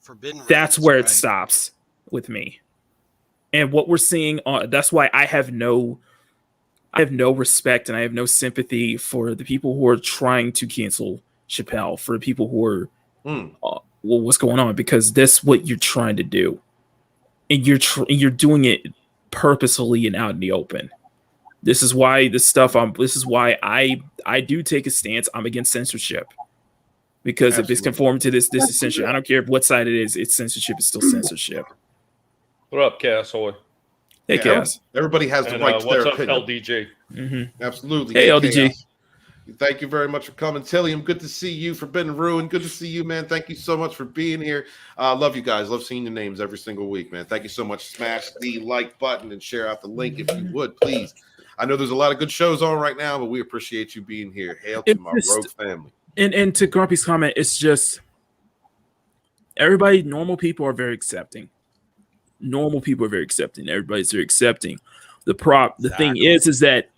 E: Forbidden.
F: That's where it stops with me. And what we're seeing that's why I have no respect and I have no sympathy for the people who are trying to cancel Chappelle, for the people who are well, what's going on, because that's what you're trying to do. And you're doing it purposefully and out in the open. This is why I do take a stance. I'm against censorship, because if it's conforming to this is censorship. I don't care what side it is. It's censorship. It's still censorship.
D: What up, Cass?
F: Hey, Cass.
C: Everybody has the right to their opinion.
D: What's up, LDG?
F: Mm-hmm.
C: Absolutely.
F: Hey, LDG.
C: Chaos. Thank you very much for coming. Tillium, good to see you. Forbidden Ruin, good to see you, man. Thank you so much for being here. Love you guys. Love seeing your names every single week, man. Thank you so much. Smash the like button and share out the link if you would, please. I know there's a lot of good shows on right now, but we appreciate you being here. Hail to my Rogue family.
F: And to Grumpy's comment, it's just everybody, normal people are very accepting. Everybody's very accepting. The thing is that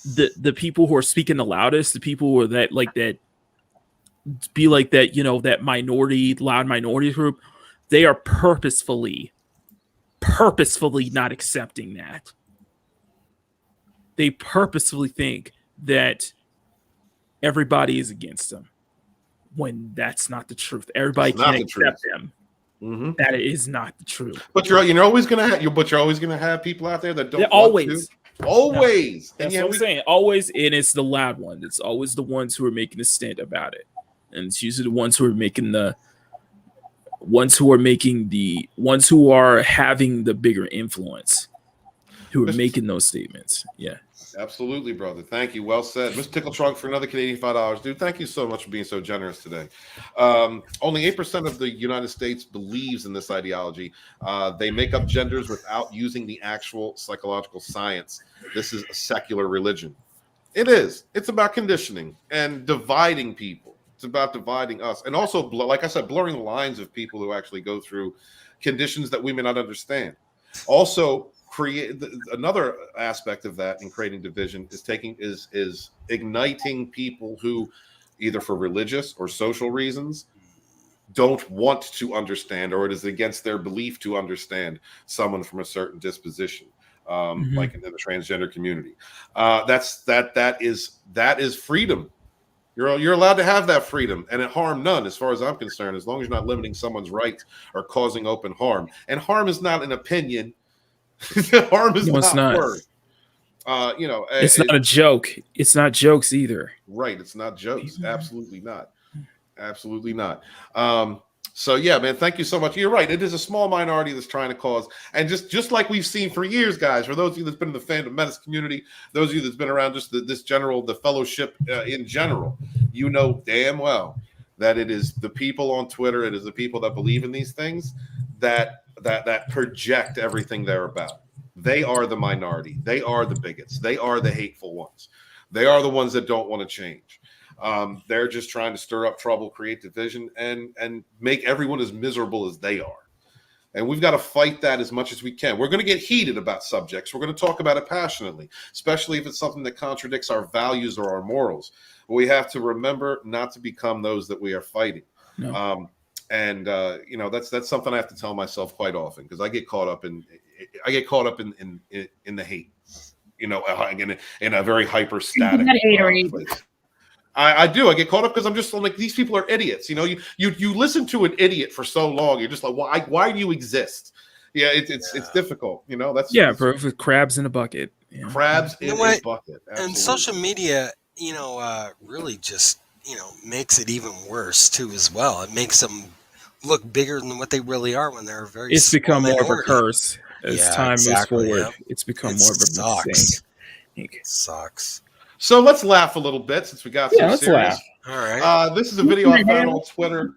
F: the people who are speaking the loudest, the people who are that loud minority group, they are purposefully not accepting that. They purposefully think that everybody is against them, when that's not the truth. Everybody can't accept them. Mm-hmm. That is not the truth.
C: But you're always gonna have people out there that don't
F: always.
C: Always.
F: That's what I'm saying. Always, and it's the loud ones. It's always the ones who are making a stint about it. And it's usually the ones who are having the bigger influence, who are making those statements. Yeah.
C: Absolutely, brother. Thank you. Well said. Mr. Tickle Trunk for another Canadian $5. Dude, thank you so much for being so generous today. Only 8% of the United States believes in this ideology. They make up genders without using the actual psychological science. This is a secular religion. It is. It's about conditioning and dividing people. It's about dividing us. And also, like I said, blurring the lines of people who actually go through conditions that we may not understand. Also, another aspect of that in creating division is igniting people who, either for religious or social reasons, don't want to understand, or it is against their belief to understand someone from a certain disposition, like in the transgender community. That is freedom. You're allowed to have that freedom, and it harm none, as far as I'm concerned, as long as you're not limiting someone's rights or causing open harm. And harm is not an opinion. Harm is not word.
F: It's not a joke. It's not jokes either.
C: Right. It's not jokes. Absolutely not. Absolutely not. So yeah, man, thank you so much. You're right. It is a small minority that's trying to cause, and just like we've seen for years, guys, for those of you that's been in the Fandom Menace community, those of you that's been around just the fellowship in general, you know damn well that it is the people on Twitter, it is the people that believe in these things that project everything they're about. They are the minority. They are the bigots. They are the hateful ones. They are the ones that don't want to change. They're just trying to stir up trouble, create division, and make everyone as miserable as they are. And we've got to fight that as much as we can. We're going to get heated about subjects. We're going to talk about it passionately, especially if it's something that contradicts our values or our morals. But we have to remember not to become those that we are fighting. No. That's something I have to tell myself quite often, because I get caught up in the hate, in a very hyper static place. I do. I get caught up because I'm just like, these people are idiots. You listen to an idiot for so long, you're just like, why do you exist? Yeah, it's difficult. That's
F: bro. With crabs in a bucket.
C: Yeah. Crabs in a bucket. Absolutely.
E: And social media, really just makes it even worse too as well. It makes them look bigger than what they really are when they're very.
F: It's become more of a
E: minority.
F: curse as time moves forward.
E: Yeah.
F: It's become
E: It
F: more of a
E: sucks.
F: mistake.
E: It sucks.
C: So let's laugh a little bit since we got some
F: let's
C: serious.
F: laugh.
E: All right.
C: This is a video I found on Twitter.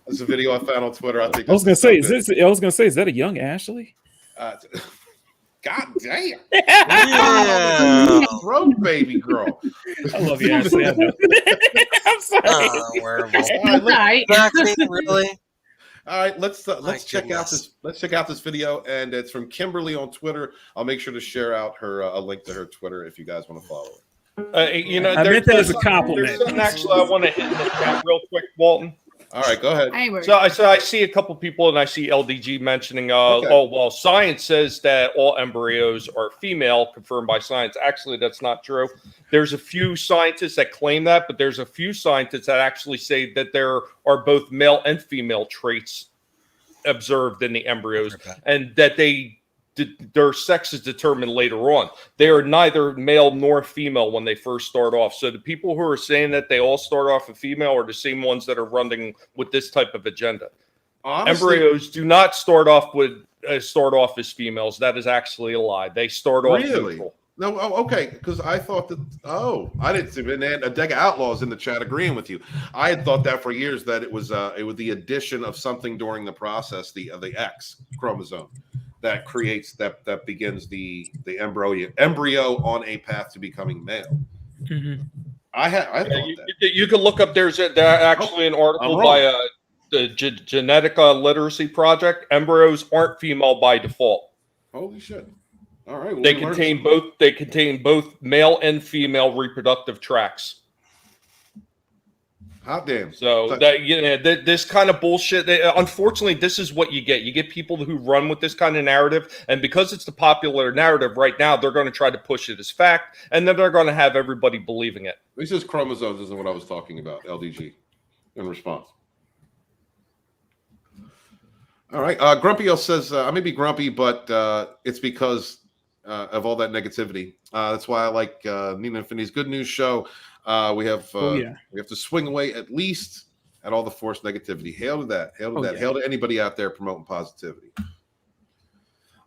C: This is a video I found on Twitter. I think
F: I was gonna say, is that a young Ashley?
C: God damn.
E: Yeah.
C: Throat baby girl.
F: I love you, Ashley. I know. I'm sorry.
E: Really?
C: All right, let's check out
E: goodness.
C: Let's check out this video, and it's from Kimberly on Twitter. I'll make sure to share out her a link to her Twitter if you guys want to follow her.
D: You know,
F: I meant that as a compliment.
D: There's something actually I want to hit in the chat real quick, Walton.
C: All right, go ahead.
D: So I see a couple people, and I see LDG mentioning, oh, well, science says that all embryos are female, confirmed by science. Actually, that's not true. There's a few scientists that claim that, but there's a few scientists that actually say that there are both male and female traits observed in the embryos, and that their sex is determined later on. They are neither male nor female when they first start off. So the people who are saying that they all start off as female are the same ones that are running with this type of agenda. Honestly, embryos do not start off as females. That is actually a lie. They start off neutral.
C: No, okay, because I thought that. Oh, I didn't see. And a deck of outlaws in the chat agreeing with you. I had thought that for years that it was the addition of something during the process, the X chromosome, that creates that begins the embryo on a path to becoming male.
F: Mm-hmm.
C: I thought that.
D: You can look up. There's actually an article by the Genetic Literacy Project. Embryos aren't female by default.
C: Holy shit! All right, well,
D: they contain both. They contain both male and female reproductive tracts.
C: Hot damn!
D: So that this kind of bullshit. Unfortunately, this is what you get. You get people who run with this kind of narrative, and because it's the popular narrative right now, they're going to try to push it as fact, and then they're going to have everybody believing it.
C: This is chromosomes, isn't what I was talking about. LDG, in response. All right, Grumpy says I may be grumpy, but it's because of all that negativity. That's why I like Nina and Finney's Good News show. We have to swing away at least at all the forced negativity. Hail to that. Hail to that. Yeah. Hail to anybody out there promoting positivity.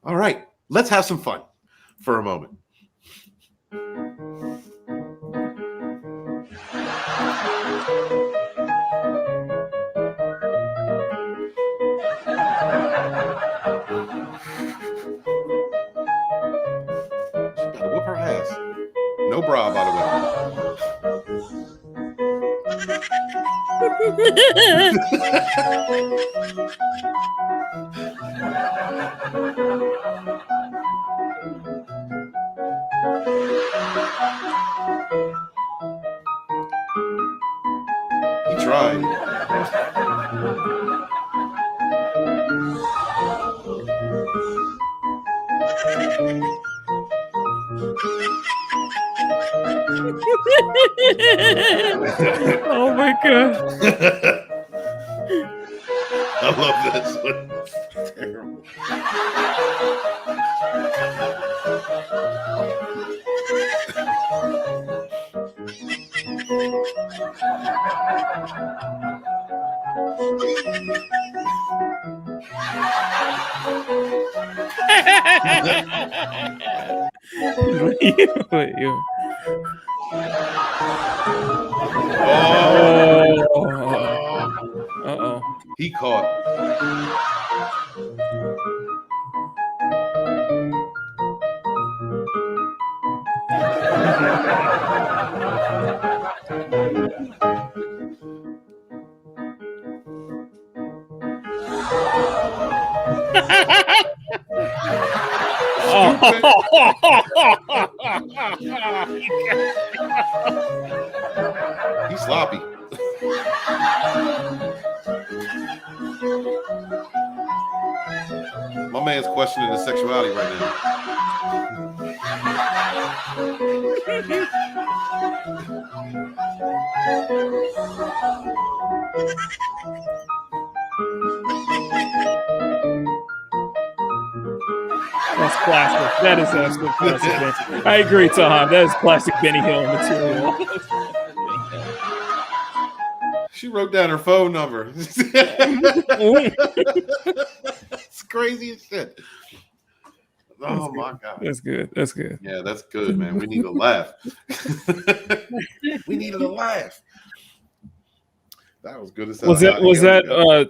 C: All right, let's have some fun for a moment. Whoop her ass. No bra, by the way. He tried.
F: Oh my god.
C: I love this one. It's terrible.
F: Uh-oh.
C: He caught. He's sloppy. My man's questioning his sexuality right now.
F: That's classic. That is absolute classic. I agree, Tahan. That is classic Benny Hill material.
C: She wrote down her phone number. It's crazy as shit. Oh my god.
F: That's good. That's good.
C: Yeah, that's good, man. We need a laugh. We needed a laugh. That was good as hell.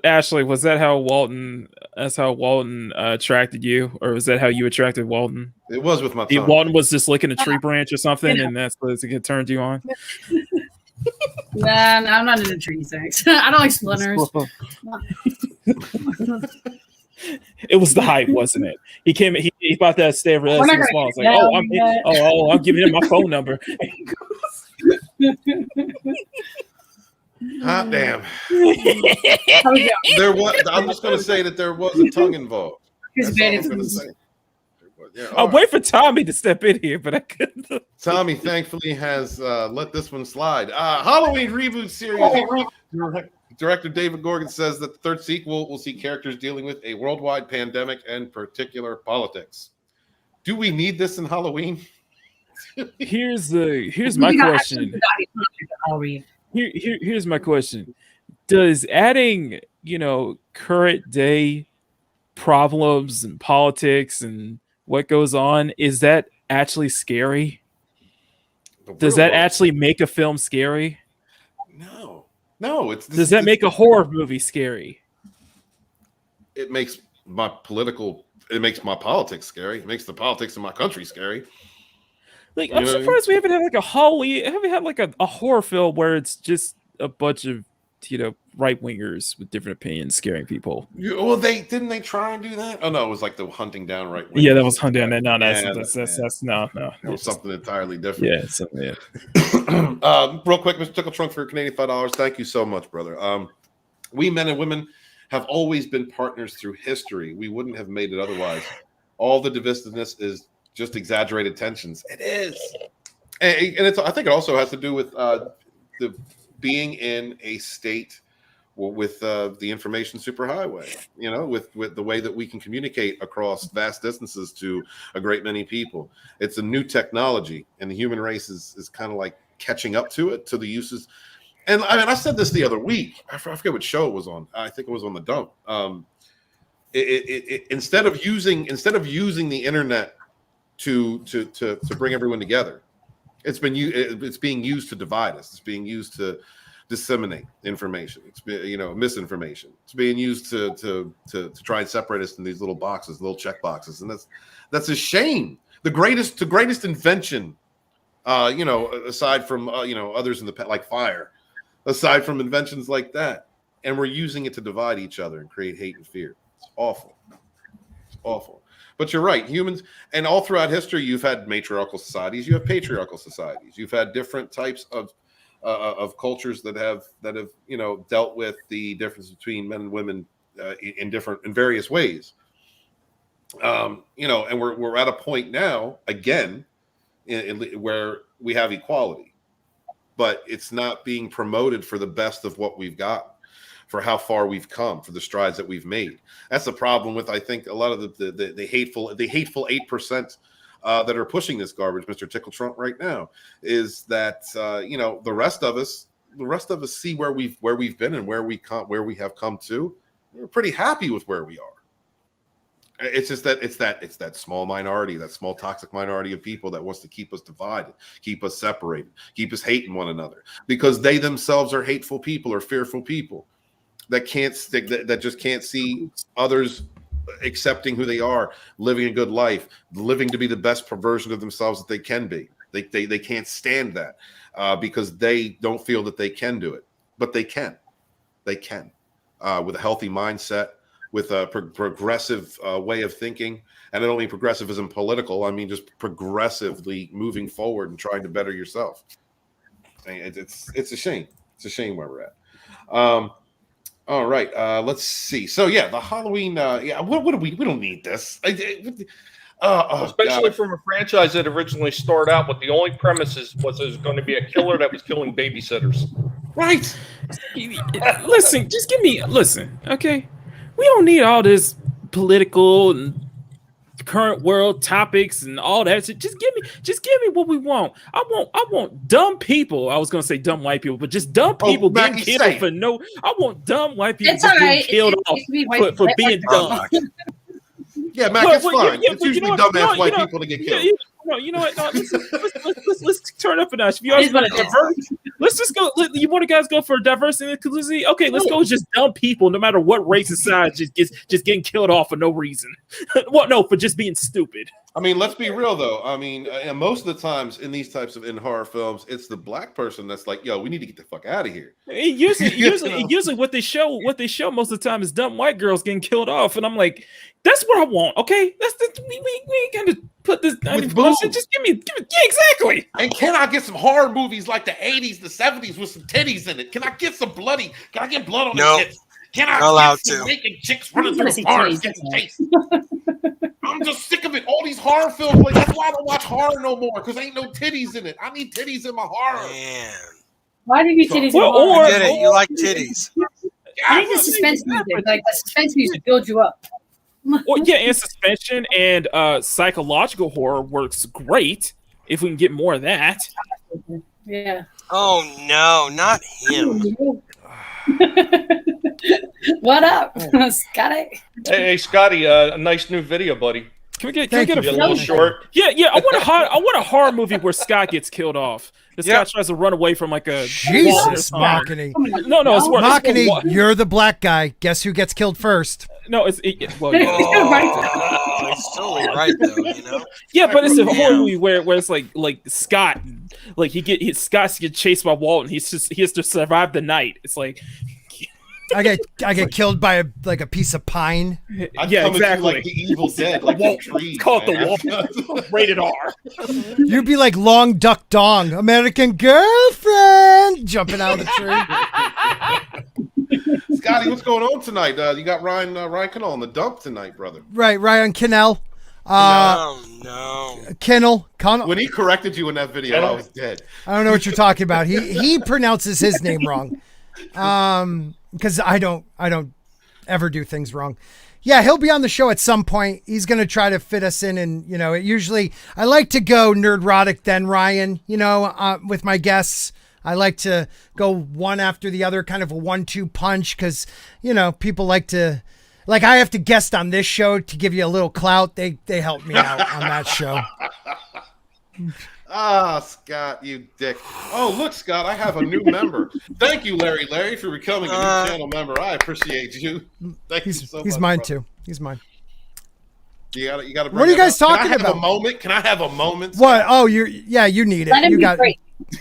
F: Ashley? Was that how Walton? That's how Walton attracted you, or was that how you attracted Walton?
C: It was with my tongue.
F: Walton was just licking a tree branch or something, and that's what it turned you on.
G: Nah, no, I'm not into trees. Thanks. I don't like splinters.
F: It was the hype, wasn't it? He came. He bought that stay relatively small. It's like, I'm giving him my phone number.
C: Hot damn. I'm just going to say that there was a tongue involved. That's all I'm going to say. Yeah,
F: I'll wait for Tommy to step in here, but I couldn't.
C: Tommy thankfully has let this one slide. Halloween reboot series. Director David Gorgon says that the third sequel will see characters dealing with a worldwide pandemic and particular politics. Do we need this in Halloween?
F: Here's my question. Here's my question. Does adding, current day problems and politics and what goes on, is that actually scary? Does that actually make a film scary?
C: No.
F: Does that make a horror movie scary?
C: It makes my politics scary. It makes the politics of my country scary.
F: I'm surprised we haven't had a horror film where it's just a bunch of right wingers with different opinions scaring people.
C: Well, they try and do that. Oh no, it was like the hunting down right wingers.
F: Yeah, that was hunting down. No, that's no.
C: It was something entirely different.
F: Yeah, something. Yeah.
C: Real quick, Mr. Tickle Trunk, for your Canadian $5. Thank you so much, brother. We men and women have always been partners through history. We wouldn't have made it otherwise. All the divisiveness is just exaggerated tensions. It is, and I think it also has to do with the being in a state with the information superhighway. With the way that we can communicate across vast distances to a great many people. It's a new technology, and the human race is kind of like catching up to it, to the uses. And I said this the other week. I forget what show it was on. I think it was on the Dump. Instead of using the internet to bring everyone together, it's being used to divide us. It's being used to disseminate information. It's misinformation. It's being used to try and separate us in these little boxes, little check boxes, and that's a shame. The greatest invention, aside from others in the past, like fire, aside from inventions like that, and we're using it to divide each other and create hate and fear. It's awful. It's awful. But you're right, humans, and all throughout history, you've had matriarchal societies, you have patriarchal societies, you've had different types of cultures that have dealt with the difference between men and women in various ways. And we're at a point now again where we have equality, but it's not being promoted for the best of what we've got, for how far we've come, for the strides that we've made. That's the problem with, I think, a lot of the hateful 8% that are pushing this garbage, Mr. Tickle Trump, right now, is that the rest of us see where we've been and where we have come to. We're pretty happy with where we are. It's just that it's that small minority, that small toxic minority of people that wants to keep us divided, keep us separated, keep us hating one another, because they themselves are hateful people or fearful people that can't stick, that just can't see others accepting who they are, living a good life, living to be the best version of themselves that they can be. They can't stand that because they don't feel that they can do it, but they can. They can with a healthy mindset, with a progressive way of thinking, and not only progressivism political, I mean just progressively moving forward and trying to better yourself. It's a shame. It's a shame where we're at. All right, let's see. So yeah, the Halloween. What do we don't need this. Especially
D: God. From a franchise that originally started out with the only premises was there's going to be a killer that was killing babysitters.
C: Right.
F: Listen, okay? We don't need all this political and current world topics and all that shit. Just give me what we want. I want dumb people. I was gonna say dumb white people, but just dumb people getting killed for no. I want dumb white people just getting killed off for being dumb.
C: Yeah, Mac, it's fine. It's usually dumbass white people to get killed.
F: No, you know what? No, let's turn up a notch. If you guys want let's just go. You want to guys go for diversity and inclusivity? Okay, let's go with just dumb people, no matter what race and size, just getting killed off for no reason. Well, no, for just being stupid.
C: I mean, let's be real though. I mean, and most of the times in these types of horror films, it's the black person that's like, "Yo, we need to get the fuck out of here."
F: Usually, what they show most of the time is dumb white girls getting killed off, and I'm like, that's what I want. Okay, we ain't gonna put this. Just give me, yeah, exactly.
C: And can I get some horror movies like the 80s, the 70s with some titties in it? Can I get some bloody? Can I get blood on the tits? Can I get some naked chicks running through the bars? I'm just sick of it. All these horror films, like that's why I don't watch horror no more, because ain't no titties in it. I need titties in my horror.
E: Man.
G: Why do you need titties in horror?
E: I get it. You like titties.
G: I think the suspense music, like the suspense music, builds you up.
F: Well, yeah, and suspension and psychological horror works great if we can get more of that.
G: Yeah.
E: Oh no, not him.
G: What up, Scotty?
D: Hey, Scotty, a nice new video, buddy.
F: Can we get a
D: little short?
F: Yeah. I want a horror movie where Scott gets killed off. This guy tries to run away from like a
H: Jesus, Mockany.
F: No, it's
H: Mockany. You're the black guy. Guess who gets killed first?
F: No,
E: he's totally right though. You know.
F: Yeah, but it's a horror movie where it's like Scott, like Scott gets chased by Walton. He has to survive the night. It's like.
H: I get killed by a piece of pine.
F: Yeah, exactly.
C: Like the Evil Dead, like the tree.
F: It's called the Wall. Rated R.
H: You'd be like Long Duck Dong, American Girlfriend, jumping out of the
C: tree. Scotty, what's going on tonight? You got Ryan Cannell on the dump tonight, brother.
H: Right, Ryan Cannell.
E: No.
H: Kennel.
C: When he corrected you in that video, I was dead.
H: I don't know what you're talking about. He pronounces his name wrong. Because I don't ever do things wrong. Yeah, he'll be on the show at some point. He's going to try to fit us in. And, usually I like to go Nerdrotic then Ryan, with my guests. I like to go one after the other, kind of a 1-2 punch. Because, people like to, like I have to guest on this show to give you a little clout. They help me out on that show.
C: Ah, Scott, you dick. Oh, look, Scott, I have a new member. Thank you, Larry, for becoming a new channel member. I appreciate you. Thank you so much.
H: He's mine, too. He's mine.
C: You gotta
H: what are you guys talking about?
C: Can I have a moment?
H: What? Oh, you need it.
G: Let him be great.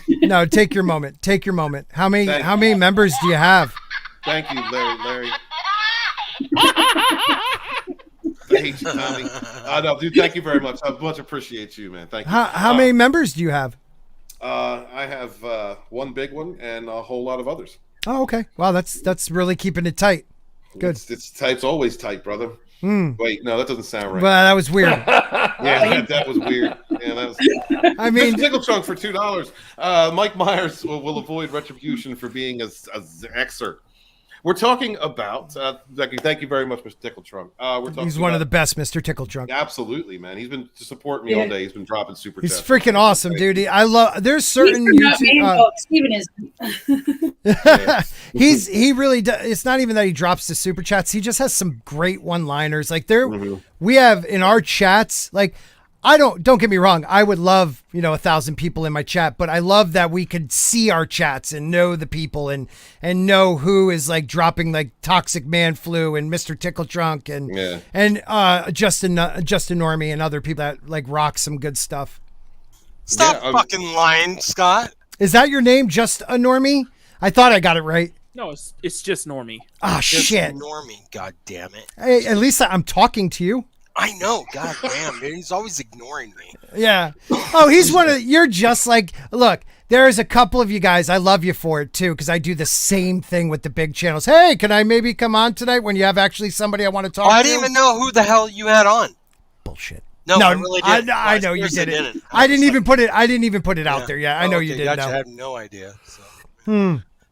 H: No, take your moment. Take your moment. How many members do you have?
C: Thank you, Larry. I hate you, Tommy. No, dude, thank you very much. I much appreciate you, man. Thank you.
H: How many members do you have?
C: I have one big one and a whole lot of others.
H: Oh, okay. Wow, that's really keeping it tight. Good.
C: It's tight. It's always tight, brother. Wait, no, that doesn't sound right.
H: Well, that was weird.
C: Yeah, that was weird. Yeah, that was.
H: I mean,
C: Tickle Chunk for $2. Mike Myers will avoid retribution for being a Xer. We're talking about. Thank you very much, Mr. Tickle Trunk.
H: He's one of the best, Mr. Tickle Trunk.
C: Absolutely, man. He's been to support me all day. He's been dropping super.
H: He's freaking awesome, dude. I love. There's certain
G: Steven is.
H: He really does. It's not even that he drops the super chats. He just has some great one-liners. Like we have in our chats. Like don't get me wrong. I would love 1,000 people in my chat, but I love that we could see our chats and know the people and know who is like dropping like Toxic Man Flu and Mr. Tickle Trunk and Justin Normie and other people that like rock some good stuff.
E: Stop fucking lying, Scott.
H: Is that your name, Just a Normie? I thought I got it right.
F: No, it's just Normie.
H: Ah, shit.
E: Normie, god damn it.
H: Hey, at least I'm talking to you.
E: I know, god damn, dude. He's always ignoring me.
H: Yeah. Oh, you're just like, look, there's a couple of you guys, I love you for it too, because I do the same thing with the big channels. Hey, can I maybe come on tonight when you have actually somebody I want to talk to?
E: I didn't even know who the hell you had on.
H: Bullshit.
E: No, I really did.
H: I know you didn't. I didn't even put it out there. Yeah, I know you didn't know.
E: I have no idea. So.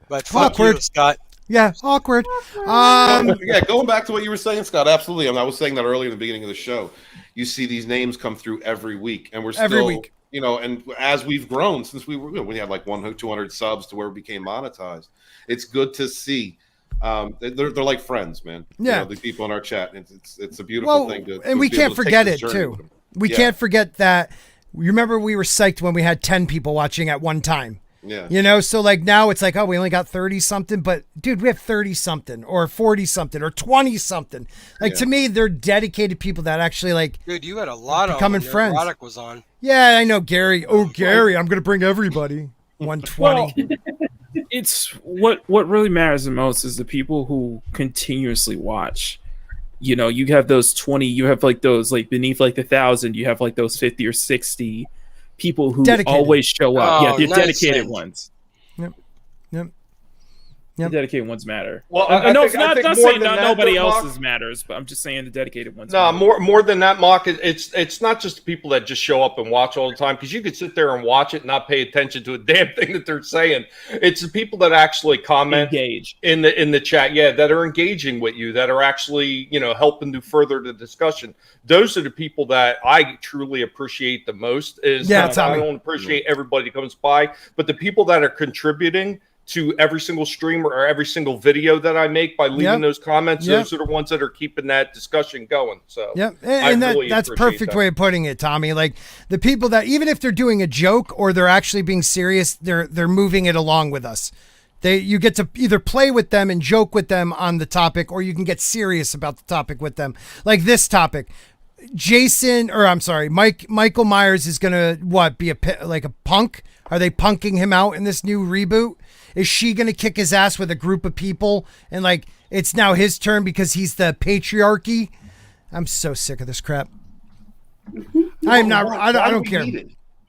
E: But fuck
H: awkward.
E: You, Scott.
H: Yeah, awkward.
C: Going back to what you were saying, Scott, absolutely. I was saying that earlier in the beginning of the show. you see these names come through every week, and we're
H: Every
C: still,
H: week.
C: you know, and as we've grown since we had like 200 subs to where we became monetized. It's good to see. They're like friends, man.
H: Yeah,
C: you know, the people in our chat. It's a beautiful thing.
H: And we can't forget it too. We can't forget that. You remember we were psyched when we had 10 people watching at one time.
C: Yeah.
H: You know, so like now it's like, oh, we only got 30 something, but dude, we have 30 something or 40 something or 20 something. Like to me, they're dedicated people that actually like.
E: Dude, you had a lot of
H: becoming friends.
E: Erotic was on.
H: Yeah, I know, Gary. Oh, Gary, I'm gonna bring everybody. 120.
F: It's what really matters the most is the people who continuously watch. You know, you have those 20, you have like those like beneath like 1,000, you have like those 50 or 60 people who always show up. Yeah, they're dedicated ones.
H: Yep.
F: The dedicated ones matter.
D: Well,
F: I know it's
D: I
F: not
D: think
F: saying
D: more than
F: nobody
D: that,
F: else's
D: Mock,
F: matters, but I'm just saying the dedicated ones.
D: No,
F: matter.
D: more than that, Mock. It's not just the people that just show up and watch all the time, because you could sit there and watch it and not pay attention to a damn thing that they're saying. It's the people that actually comment,
F: engage
D: in the chat, that are engaging with you, that are actually, you know, helping to further the discussion. Those are the people that I truly appreciate the most. I don't appreciate everybody that comes by, but the people that are contributing to every single stream or every single video that I make by leaving those comments, those are the ones that are keeping that discussion going. So
H: and that's perfect way of putting it, Tommy. Like the people that even if they're doing a joke or they're actually being serious, they're moving it along with us. You get to either play with them and joke with them on the topic, or you can get serious about the topic with them. Like this topic, Michael Myers is gonna be like a punk? Are they punking him out in this new reboot? Is she going to kick his ass with a group of people and like it's now his turn because he's the patriarchy? I'm so sick of this crap. I don't care.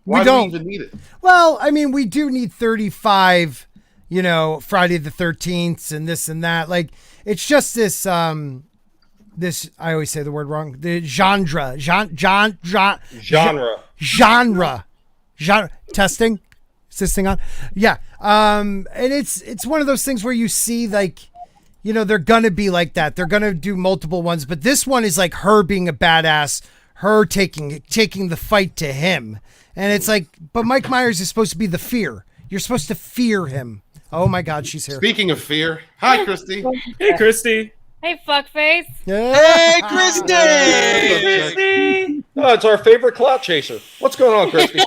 C: Why do we even need it?
H: Well, I mean, we do need 35, you know, Friday the 13th and this and that. Like it's just this I always say the word wrong. The genre testing. Is this thing on? Yeah. And it's one of those things where you see like, you know, they're going to be like that. They're going to do multiple ones, but this one is like her being a badass, her taking the fight to him. And it's like, but Mike Myers is supposed to be the fear. You're supposed to fear him. Oh my God, she's here.
C: Speaking of fear. Hi, Christy.
F: Hey, Christy.
I: Hey, fuckface.
E: Hey, Christy.
D: Hey, Christy. Oh, it's our favorite clout chaser. What's going on, Christy?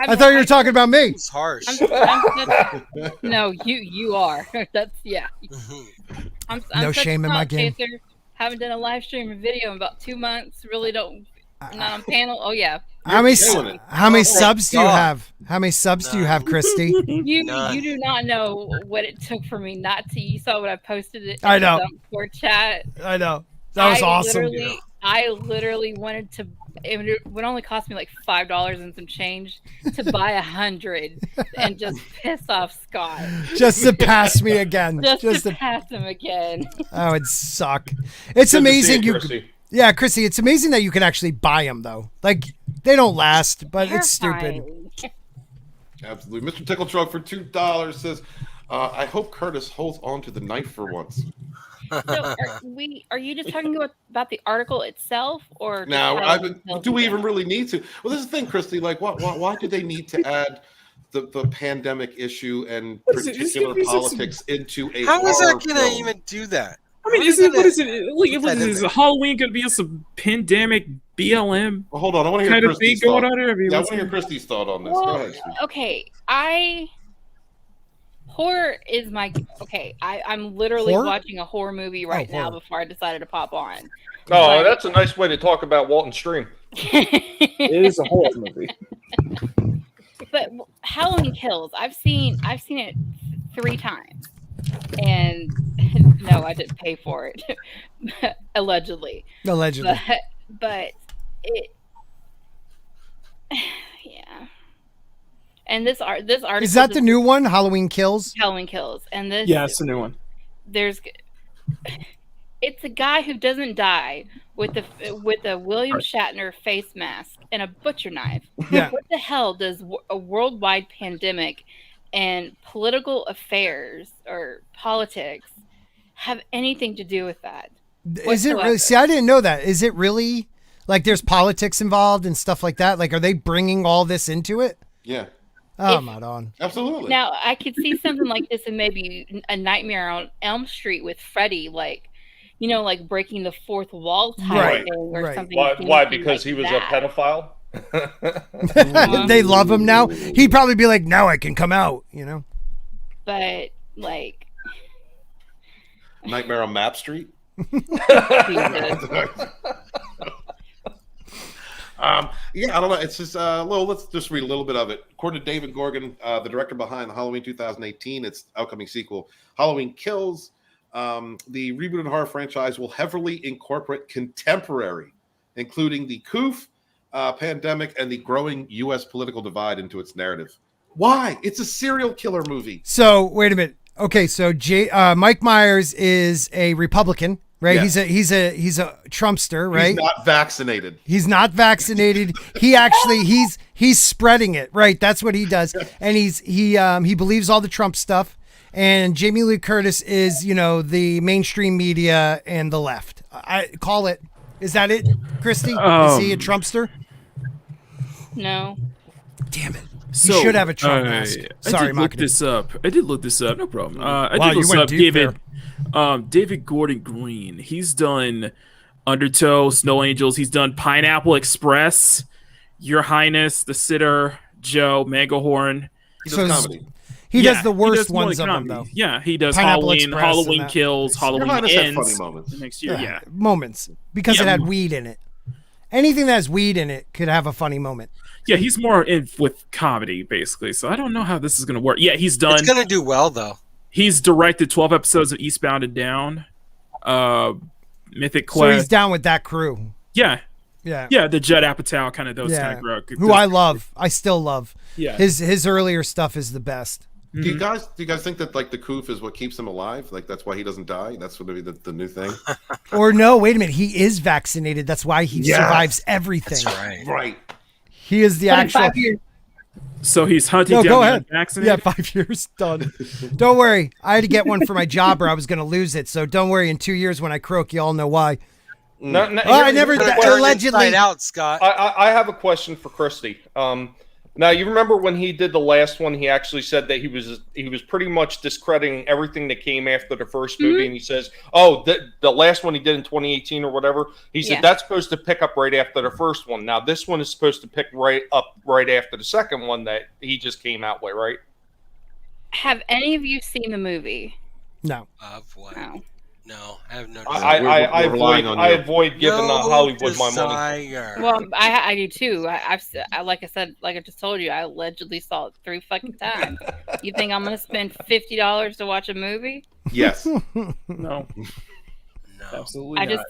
H: I thought you were talking about me.
E: It's harsh.
I: No, you are. That's I'm
H: no
I: such
H: shame
I: a
H: in my
I: clout
H: game.
I: chaser. Haven't done a live stream or video in about 2 months. Really don't. Not on panel. Oh yeah.
H: How many subs do you have? How many subs do you have, Christy?
I: You do not know what it took for me not to. You saw what I posted it.
H: I know.
I: For chat.
H: I know. That was awesome.
I: I literally wanted to. It would only cost me like $5 and some change to buy 100 and just piss off Scott.
H: Just to pass me again.
I: Just to pass him again.
H: Oh, it'd suck. It's amazing. Yeah, Chrissy, it's amazing that you can actually buy them though. Like they don't last, but it's stupid.
C: Absolutely. Mr. Tickle Truck for $2 says, I hope Curtis holds on to the knife for once.
I: So are you just talking about the article itself, or
C: do we even really need to? Well, this is the thing, Christy. Like, why do they need to add the pandemic issue and particular politics into a?
E: How is that going to even do that?
F: I mean, is Halloween going to be some pandemic BLM?
C: Well, hold on, I want to hear Christy's
F: going on here.
C: I want to hear Christy's thought on this.
I: Well,
C: go ahead,
I: okay, horror is my I'm literally watching a horror movie right now before I decided to pop on.
D: Oh, that's a nice way to talk about Walton stream.
F: It is a horror movie.
I: But Halloween Kills, I've seen it 3 times, and no, I didn't pay for it. Allegedly, but it, yeah. And this article
H: is that the new one, Halloween Kills?
I: Halloween Kills, and this
F: it's the new one.
I: It's a guy who doesn't die with a William Shatner face mask and a butcher knife.
H: Yeah.
I: What the hell does a worldwide pandemic and political affairs or politics have anything to do with that.
H: Is it really? See, I didn't know that. Is it really like there's politics involved and stuff like that? Like, are they bringing all this into it?
C: Yeah.
H: Oh, I'm not on.
C: Absolutely.
I: Now, I could see something like this in maybe A Nightmare on Elm Street with Freddy, like, like breaking the fourth wall type thing or something.
D: Why? Because he was a pedophile?
H: They love him now. He'd probably be like, now I can come out,
I: But, like...
C: Nightmare on Map Street? Yeah, I don't know. It's just let's just read a little bit of it. According to David Gorgon, the director behind the Halloween 2018, its upcoming sequel, Halloween Kills, the rebooted horror franchise will heavily incorporate contemporary, including the COOF, pandemic, and the growing U.S. political divide into its narrative. Why? It's a serial killer movie.
H: So, wait a minute. Okay, so Mike Myers is a Republican. Right, yeah. He's a Trumpster, right?
C: He's not vaccinated.
H: He's not vaccinated. He actually he's spreading it, right? That's what he does, and he believes all the Trump stuff. And Jamie Lee Curtis is the mainstream media and the left. I call it. Is that it, Christy? Is he a Trumpster?
I: No.
H: Damn it. So, you should have a Trump mask. Sorry,
F: I did look this up. No problem. I did look up David Gordon Green. He's done Undertow, Snow Angels. He's done Pineapple Express, Your Highness, The Sitter, Joe, Manglehorn.
C: He does comedy.
H: He does the worst ones of them, though.
F: Yeah, he does
H: Pineapple
F: Halloween,
H: Express
F: Halloween Kills, Halloween Ends.
C: Funny moments.
F: Next year, yeah.
H: Moments. Because it had weed in it. Anything that has weed in it could have a funny moment.
F: Yeah, he's more in with comedy, basically. So I don't know how this is going to work. Yeah, he's done.
E: It's going to do well, though.
F: He's directed 12 episodes of Eastbound and Down, Mythic Quest.
H: So he's down with that crew.
F: Yeah.
H: Yeah.
F: Yeah, the Judd Apatow kind of those kind of crew.
H: Who I love. I still love.
F: Yeah.
H: His earlier stuff is the best.
C: Do you guys think that like the COOF is what keeps him alive? Like that's why he doesn't die? That's going to be the new thing?
H: Or no, wait a minute. He is vaccinated. That's why he survives everything.
E: That's right.
C: Right.
H: He is the actual.
F: So he's hunting down the unvaccinated?
H: Yeah, 5 years done. Don't worry. I had to get one for my job or I was going to lose it. So don't worry. In 2 years when I croak, you all know why. I never allegedly
E: out, Scott.
D: I have a question for Christy. Now you remember when he did the last one, he actually said that he was pretty much discrediting everything that came after the first movie, and he says, "Oh, the last one he did in 2018 or whatever." He said that's supposed to pick up right after the first one. Now this one is supposed to pick right up right after the second one that he just came out with, right?
I: Have any of you seen the movie?
H: No.
E: Of what?
I: No,
E: I have no.
D: I avoid giving Hollywood my money.
I: Well, I do too. I like I said, like I just told you, I allegedly saw it 3 fucking times. You think I'm gonna spend $50 to watch a movie?
C: Yes.
F: No. Absolutely not.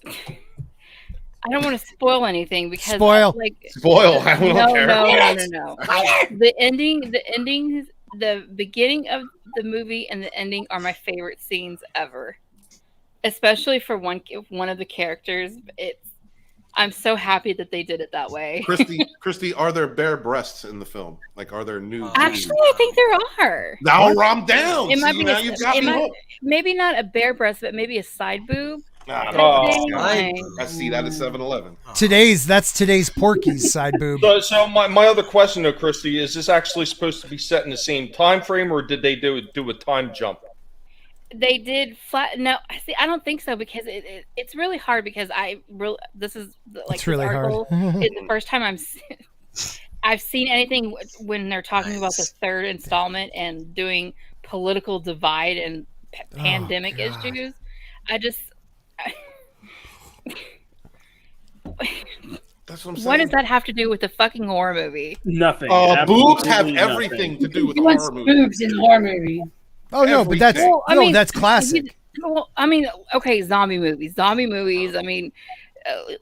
I: I don't want to spoil anything because
H: spoil.
C: I don't care.
I: No. The ending. The beginning of the movie and the ending are my favorite scenes ever, especially for one of the characters. I'm so happy that they did it that way.
C: Christy, are there bare breasts in the film? Like, are there new?
I: Actually, I think there are.
C: Now I'm down.
I: It might be maybe not a bare breast, but maybe a side boob.
C: I see that at 7-Eleven.
H: That's today's Porky's side boob.
D: So my other question though, Christy, is this actually supposed to be set in the same time frame, or did they do a time jump?
I: They did flat. No, see, I don't think so because it's really hard because this is like
H: it's really hard.
I: It's the first time I've seen anything when they're talking about the third installment and doing political divide and pandemic issues.
C: That's what I'm saying.
I: What does that have to do with the fucking horror movie?
F: Nothing.
C: Boobs have everything to do with the horror movie.
G: Boobs in the horror movie.
H: Oh no, but that's that's classic.
I: Okay, zombie movies. I mean,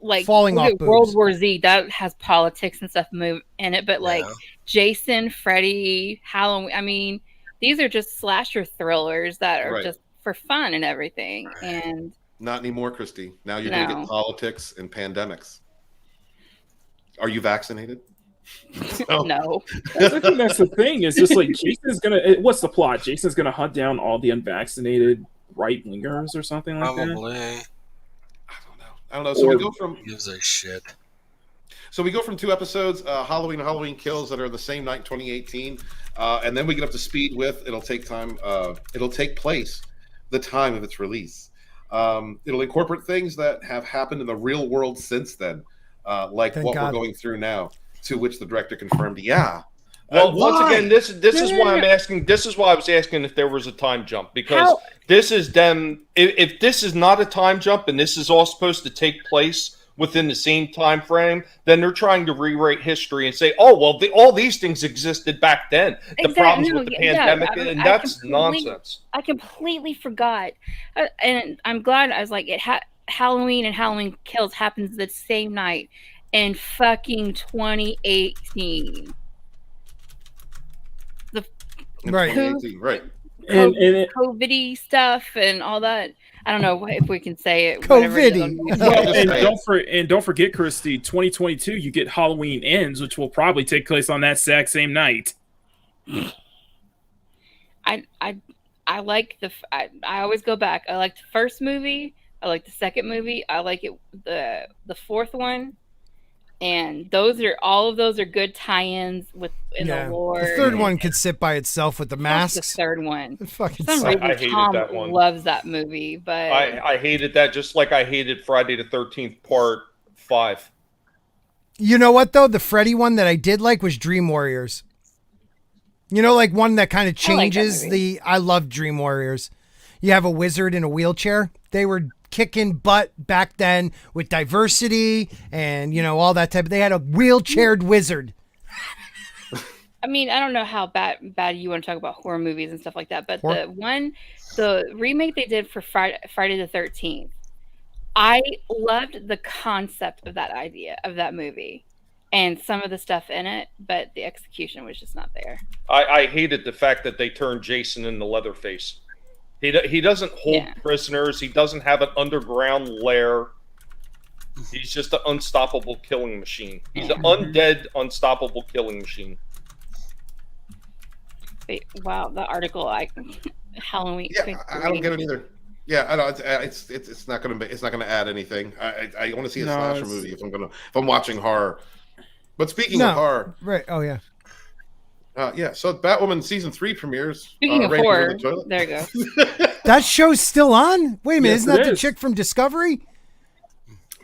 I: like
H: falling off
I: World War Z that has politics and stuff in it, but like Jason, Freddy, Halloween. I mean, these are just slasher thrillers that are just for fun and everything, and.
C: Not anymore, Christy. Now you're going to get politics and pandemics. Are you vaccinated?
I: No.
F: I think that's the thing. It's just like Jason's gonna. What's the plot? Jason's gonna hunt down all the unvaccinated right wingers or something like that.
E: Probably.
C: I don't know. So we go from
E: gives a shit.
C: So we go from 2 episodes, Halloween and Halloween Kills, that are the same night, 2018, and then we get up to speed with it'll take time. It'll take place the time of its release. It'll incorporate things that have happened in the real world since then, like
H: Thank
C: what
H: God.
C: we're going through now. To which the director confirmed, "Yeah."
D: Well, once
C: why?
D: again, this is why I'm asking. This is why I was asking if there was a time jump, because this is them. If this is not a time jump and this is all supposed to take place within the same time frame, then they're trying to rewrite history and say, "Oh, well, all these things existed back then." The problems with the pandemic, and that's nonsense.
I: I completely forgot, and I'm glad. I was like, Halloween and Halloween Kills happens the same night in fucking 2018.
H: Right.
C: 2018, right.
F: And
I: COVID-y stuff and all that. I don't know if we can say it. whatever it is on YouTube.
F: and don't forget, Christy, 2022, you get Halloween Ends, which will probably take place on that exact same night.
I: I like I always go back. I like the first movie. I like the second movie. I like the fourth one. And all of those are good tie-ins in the lore.
H: The third one could sit by itself with the masks.
I: The third one.
H: Fucking
I: For some reason,
D: I hated
I: Tom
D: that one.
I: loves that movie, but
D: I hated that just like I hated Friday the 13th Part 5.
H: You know what though? The Freddy one that I did like was Dream Warriors. You know, like one that kind of changes I love Dream Warriors. You have a wizard in a wheelchair. They were kicking butt back then with diversity and, all that type. They had a wheelchaired wizard.
I: I mean, I don't know how bad you want to talk about horror movies and stuff like that, but the remake they did for Friday the 13th, I loved the concept of that idea of that movie and some of the stuff in it, but the execution was just not there.
D: I hated the fact that they turned Jason into Leatherface. He doesn't hold prisoners. He doesn't have an underground lair. He's just an unstoppable killing machine. He's an undead, unstoppable killing machine.
I: Wait, wow, the article Halloween.
C: Yeah, I don't get it either. Yeah, I don't. It's not gonna add anything. I want to see a slasher movie if I'm watching horror. But speaking of horror,
H: right? Oh yeah.
C: So Batwoman season 3 premieres.
I: Speaking of horror, there you go.
H: That show's still on? Wait a minute, isn't that the chick from Discovery?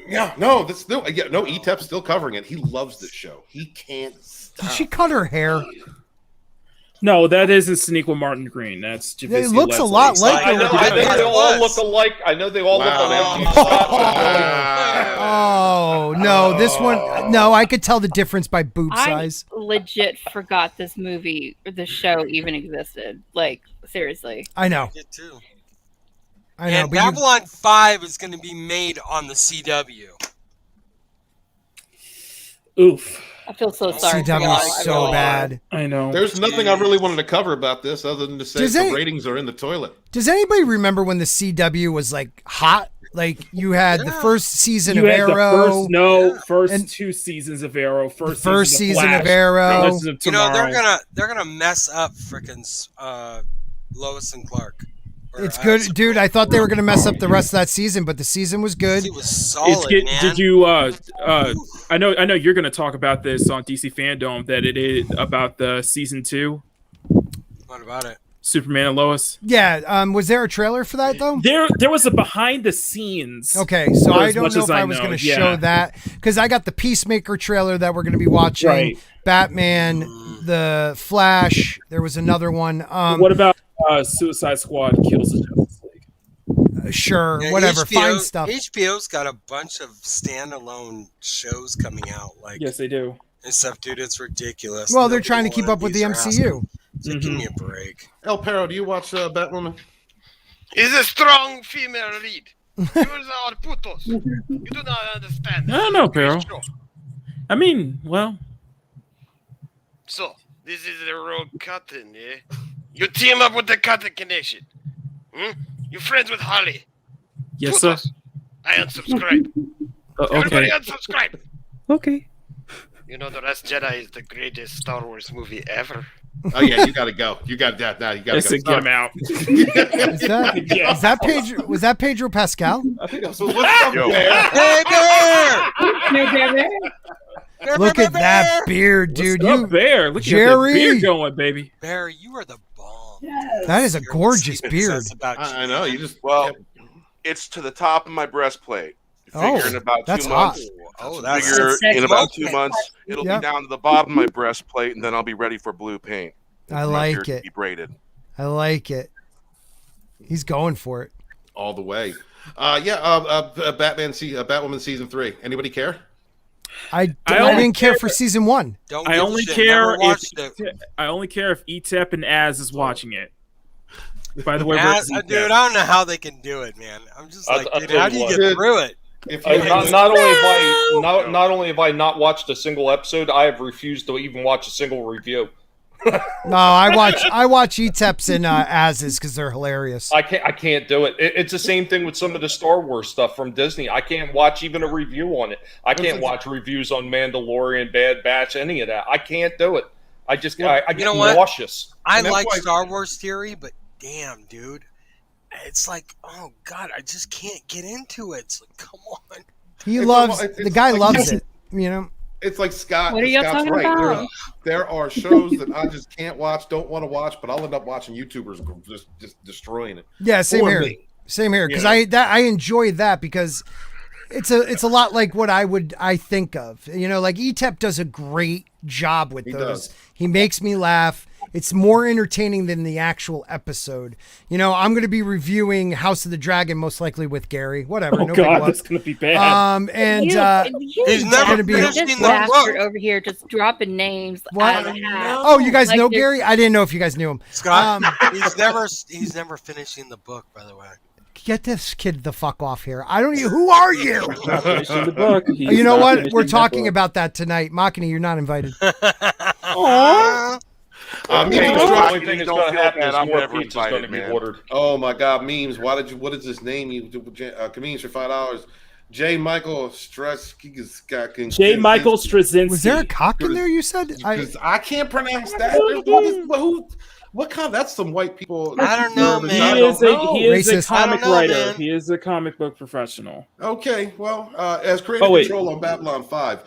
C: Yeah, no, that's still ETEP's still covering it. He loves this show. He can't stop.
H: Did she cut her hair?
F: No, that isn't Sneakwa Martin Green. That's Javicia
H: It looks
F: Leslie.
H: a lot like
D: I know they all look alike. I know they all look alike.
H: Oh no, this one. No, I could tell the difference by boob size.
I: I legit forgot this movie or the show even existed. Like seriously.
H: I know.
E: I did too.
H: I know.
E: And Babylon 5 is going to be made on the CW.
F: Oof.
I: I feel so sorry.
H: CW is so bad.
F: I know.
C: There's nothing I really wanted to cover about this other than to say the ratings are in the toilet.
H: Does anybody remember when the CW was like hot? Like you had the first season of Arrow.
F: First 2 seasons of Arrow.
H: First season of Arrow.
E: They're gonna mess up frickin' Lois and Clark.
H: It's good, dude. I thought they were gonna mess up the rest of that season, but the season was good.
E: It was solid, man.
F: Did you? I know you're gonna talk about this on DC Fandom. That it is about the season 2.
E: What about it?
F: Superman and Lois.
H: Yeah. Was there a trailer for that though?
F: There was a behind the scenes.
H: Okay, so I don't know if I was going to show that because I got the Peacemaker trailer that we're going to be watching.
F: Right.
H: Batman, the Flash. There was another one.
F: What about Suicide Squad kills the Justice League?
H: Sure,
E: Yeah,
H: whatever. Fine stuff.
E: HBO's got a bunch of standalone shows coming out.
F: Yes, they do.
E: And stuff, dude. It's ridiculous.
H: Well, they're trying to keep up with the MCU.
E: So give me a break.
C: El Perro, do you watch Batwoman?
J: Is a strong female lead. You are putos. You do not understand.
F: I don't know, Perro. I mean, well.
J: So, this is the road Cotton, yeah? You team up with the Cotton Connection. You friends with Harley.
F: Yes,
J: putos.
F: sir.
J: I unsubscribe.
F: Okay.
J: Everybody unsubscribe.
F: Okay.
J: You know, The Last Jedi is the greatest Star Wars movie ever.
C: Oh yeah, you gotta go. You got that now. You gotta
F: Listen,
C: go.
F: get him out.
H: Is that Pedro? Was that Pedro Pascal?
C: I think that's what's up,
K: Yo.
C: Bear.
J: Hey, Bear!
H: Look at that beard, dude.
F: What's
H: You
F: up, Bear? Look
H: Jerry.
F: at that beard going, baby.
E: Bear, you are the bomb.
G: Yes.
H: that is a
E: Hear what
H: gorgeous
E: Steven
H: beard.
E: says about you.
C: I know. You just
K: Well, it's to the top of my breastplate. Figure in about
H: that's
K: 2 months.
E: Oh, that's
K: Figure
G: sexy.
K: in about 2 months, it'll
H: Yeah.
K: be down to the bottom of my breastplate, and then I'll be ready for blue paint.
H: I
K: My
H: like
K: beard to
H: it.
K: Be braided.
H: I like it. He's going for it.
C: all the way. Batwoman season 3. Anybody care?
H: I
F: only
H: didn't care for season 1.
E: Don't
F: I
E: give a
F: only
E: shit.
F: care
E: Never
F: if
E: watched it.
F: Etep and Az is watching it. By the way,
E: Dude, I don't know how they can do it, man. I'm just like,
D: I'll
E: dude,
D: tell
E: how
D: you
E: do you
D: what.
E: get through it?
C: If
D: Not only have I not watched a single episode, I have refused to even watch a single review.
H: No, I watch ETEPs and Az's because they're hilarious.
D: I can't do it. It's the same thing with some of the Star Wars stuff from Disney. I can't watch even a review on it. I can't watch reviews on Mandalorian, Bad Batch, any of that. I can't do it. I get nauseous.
E: I
C: that's
E: like
C: why-
E: Star Wars theory, but damn, dude. It's like, oh, God, I just can't get into it. It's like, come on.
H: The guy loves it, you know?
C: It's like Scott.
I: What are y'all
C: Scott's
I: talking
C: right.
I: about?
C: There are shows that I just can't watch, don't want to watch, but I'll end up watching YouTubers just destroying it.
H: Yeah, same
C: For
H: here.
C: me.
H: Same here. Because
C: You
H: I enjoy that because it's a lot like what I think of. You know, like ETEP does a great job with
C: He
H: those.
C: does.
H: He makes me laugh. It's more entertaining than the actual episode. You know, I'm going to be reviewing House of the Dragon most likely with Gary. Whatever.
F: Oh
H: no big
F: God,
H: whoop.
F: that's gonna be bad.
E: He's never
H: gonna be
E: finished
H: a-
E: the
I: bastard
E: book.
I: over here just dropping names
H: What?
I: out of the hat.
H: Oh, you guys
I: Like
H: know
I: this-
H: Gary? I didn't know if you guys knew him.
E: Scott, he's never finishing the book, by the way.
H: Get this kid the fuck off here. I don't even. Who are you?
F: Not finishing the book. He's
H: You know
F: not
H: what?
F: finishing
H: We're
F: that
H: talking
F: book.
H: about that tonight. Makini, you're not invited.
C: Memes
D: The
C: drop-
D: only thing that's
K: don't
D: going to
K: feel
D: happen
K: bad.
D: is
K: I'm
D: more
K: never
D: pizza's going to
K: invited,
D: be
K: man.
D: ordered.
C: Oh my God, memes! What is his name? Comedians for $5. J. Michael Straczynski.
F: J. Michael Straczynski.
H: Was there a cock in there? You said.
C: Because I can't pronounce that. What kind? That's some white people.
E: I don't know,
C: nervous.
E: man.
C: I don't know.
F: He is a
H: Racist.
F: comic
E: I don't know,
F: writer.
E: man.
F: He is a comic book professional.
C: Okay, well, as creative
F: Oh, wait.
C: control on Babylon 5,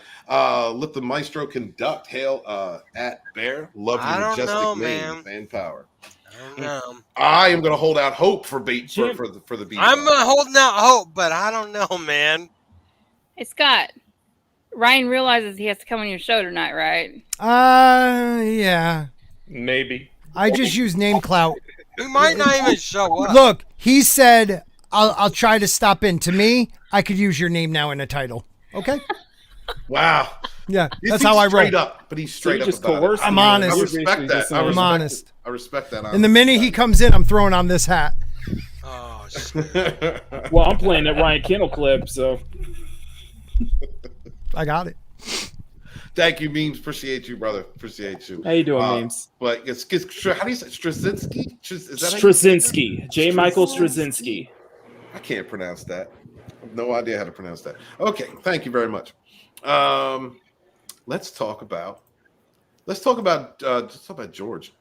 C: let the maestro conduct. Hail at Bear. Love
E: I
C: your
E: don't
C: majestic
E: know,
C: name
E: man.
C: and power.
E: I don't know.
C: I am going to hold out hope for the beat.
E: I'm holding out hope, but I don't know, man.
I: Hey, Scott. Ryan realizes he has to come on your show tonight, right?
H: Yeah.
D: Maybe.
H: I just use name clout.
E: He might not even show up.
H: Look, he said, I'll try to stop in. To me, I could use your name now in a title. Okay?
C: Wow.
H: Yeah,
C: He's
H: that's how I roll.
C: straight up, but he's straight
F: So
C: up
F: you just
C: about it.
F: coerced
H: I'm
F: him.
H: honest.
C: I
F: You're
C: respect
F: basically
C: that.
F: just
C: I
F: saying-
H: I'm honest.
C: I respect that.
H: And the minute he comes in, I'm throwing on this hat.
E: Oh, shit.
F: Well, I'm playing that Ryan Kindle clip, so
H: I got it.
C: Thank you, memes. Appreciate you, brother. Appreciate you.
F: how you doing, memes?
C: But how do you say Straczynski? Is that how you say
F: Straczynski. J. Michael Straczynski.
C: that? I can't pronounce that. I have no idea how to pronounce that. Okay, thank you very much. Let's talk about George.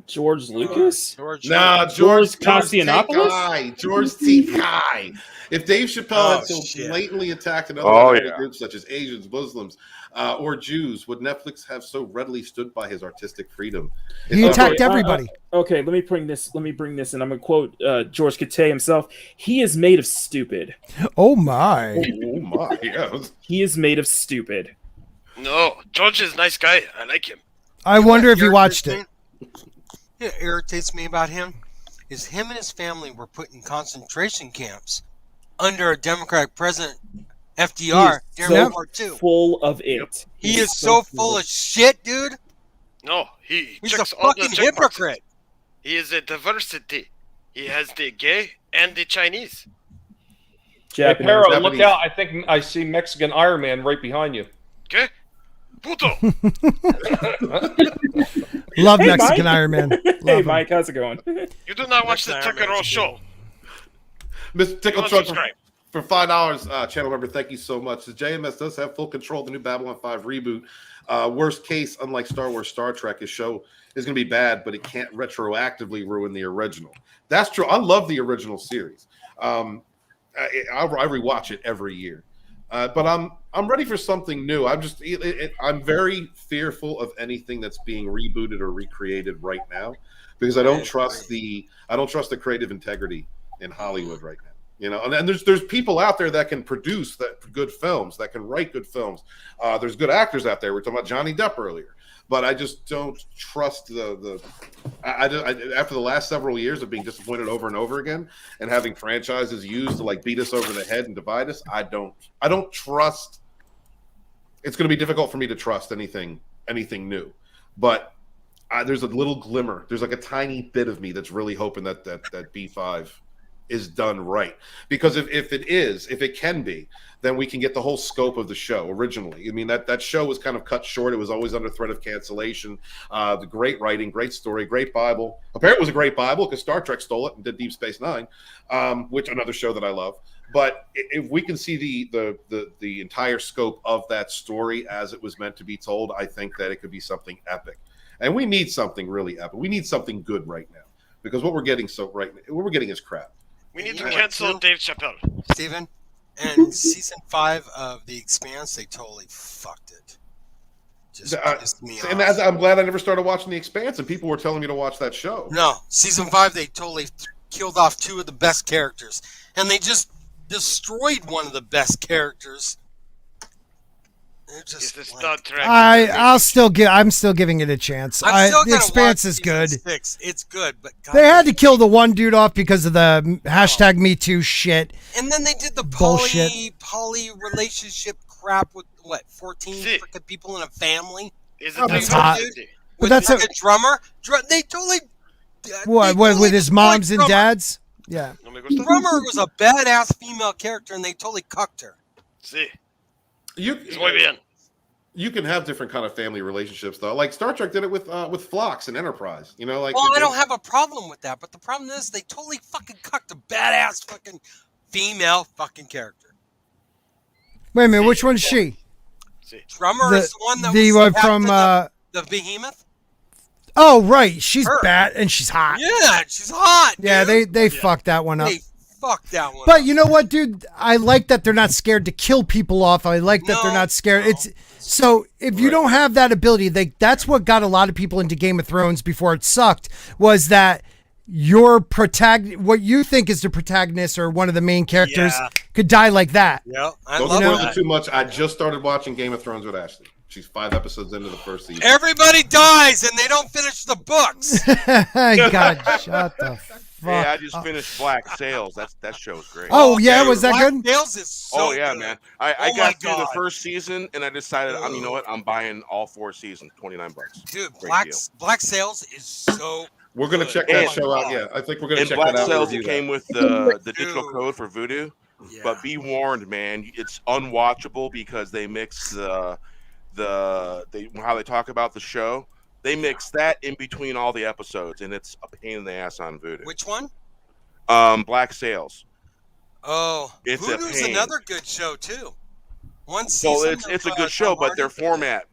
F: George Lucas?
C: Nah,
F: George
C: T. Kai.
F: Costianopoulos?
C: George T. Kai. If Dave Chappelle had so
E: shit.
C: blatantly attacked another minority groups such as Asians, Muslims, or Jews, would Netflix have so readily stood by his artistic freedom?
H: He attacked everybody.
F: Okay, let me bring this and I'm gonna quote George Takei himself. He is made of stupid.
H: Oh my.
C: Oh my, yeah.
F: He is made of stupid.
J: No, George is a nice guy. I like him.
H: I wonder if you watched it.
E: What irritates me about him is him and his family were put in concentration camps under a Democratic president, FDR, during World War II.
F: Full of it.
E: He is so full of shit, dude.
J: No, he's
E: He's a
J: checks all the
E: fucking
J: check boxes.
E: hypocrite.
J: He is a diversity. He has the gay and the Chinese.
D: Hey,
F: Japanese.
D: Pero,
C: Japanese.
D: look out. I think I see Mexican Iron Man right behind you.
J: Okay? Puto.
H: Love
F: Hey,
H: Mexican
F: Mike.
H: Iron Man.
F: Hey,
H: Love him.
F: Mike, how's it going?
J: You do not watch the
E: Next Iron
J: Tucker Roll
E: Man's
J: show.
C: Mr. Tickle
J: Don't
C: Truck
J: subscribe.
C: For $5, channel member, thank you so much. The JMS does have full control of the new Babylon 5 reboot. Worst case, unlike Star Wars, Star Trek, his show is going to be bad, but it can't retroactively ruin the original. That's true. I love the original series. I rewatch it every year. But I'm ready for something new. I'm very fearful of anything that's being rebooted or recreated right now, because I don't trust the creative integrity in Hollywood right now. You know, and there's people out there that can produce good films, that can write good films. There's good actors out there. We're talking about Johnny Depp earlier, but I just don't trust after the last several years of being disappointed over and over again and having franchises used to like beat us over the head and divide us. I don't trust. It's going to be difficult for me to trust anything new, but there's a little glimmer. There's like a tiny bit of me that's really hoping that B5 is done right, because if it can be, then we can get the whole scope of the show originally. I mean, that show was kind of cut short. It was always under threat of cancellation. The great writing, great story, great Bible. Apparently it was a great Bible because Star Trek stole it and did Deep Space Nine, which another show that I love. But if we can see the entire scope of that story as it was meant to be told, I think that it could be something epic. And we need something really epic. We need something good right now, because what we're getting is crap.
J: We need to cancel Dave Chappelle.
E: Steven, in season 5 of The Expanse, they totally fucked it. Just pissed me off.
C: And I'm glad I never started watching The Expanse, and people were telling me to watch that show.
E: No, season 5, they totally killed off 2 of the best characters, and they just destroyed one of the best characters.
J: It's Star Trek.
H: I'm still giving it a chance. The Expanse is good.
E: 6. It's good, but God,
H: they had to kill the one dude off because of the #MeToo shit.
E: And then they did the poly relationship crap with 14 freaking people in a family.
H: That's hot. But that's
E: a drummer. They totally.
H: With his moms and dads? Yeah.
E: Drummer was a badass female character, and they totally cucked her.
J: See.
C: You can have different kind of family relationships, though. Like Star Trek did it with Phlox and Enterprise. You know, like.
E: Well, I don't have a problem with that, but the problem is they totally fucking cucked a badass fucking female fucking character.
H: Wait a minute, which one's she?
E: Drummer is the one that was
H: from
E: the Behemoth.
H: Oh right, she's bad and she's hot.
E: Yeah, she's hot.
H: Yeah, they fucked that one up.
E: They fucked that one.
H: But you know what, dude? I like that they're not scared to kill people off. I like that they're not scared. It's so if you don't have that ability, that's what got a lot of people into Game of Thrones before it sucked. Was that your what you think is the protagonist or one of the main characters could die like that?
E: Yeah, I
C: don't
E: love
C: spoil
E: that.
C: it too much. I just started watching Game of Thrones with Ashley. She's 5 episodes into the first season.
E: Everybody dies and they don't finish the books.
H: God, shut the fuck.
K: Yeah, I just finished Black Sails. That show's great.
H: Oh yeah, was that good?
E: Black Sails is so good.
K: Man. I got through the first season and I decided, you know what? I'm buying all 4 seasons, $29.
E: Dude, Black Sails is so.
C: We're gonna check that show out. Yeah, I think we're gonna check
K: Black
C: that out.
K: Black Sails came with the digital code for Voodoo, but be warned, man, it's unwatchable because they mix how they talk about the show. They mix that in between all the episodes, and it's a pain in the ass on Voodoo.
E: Which one?
K: Black Sails.
E: Oh,
K: it's
E: Voodoo's another good show too.
K: So it's a good show, but the format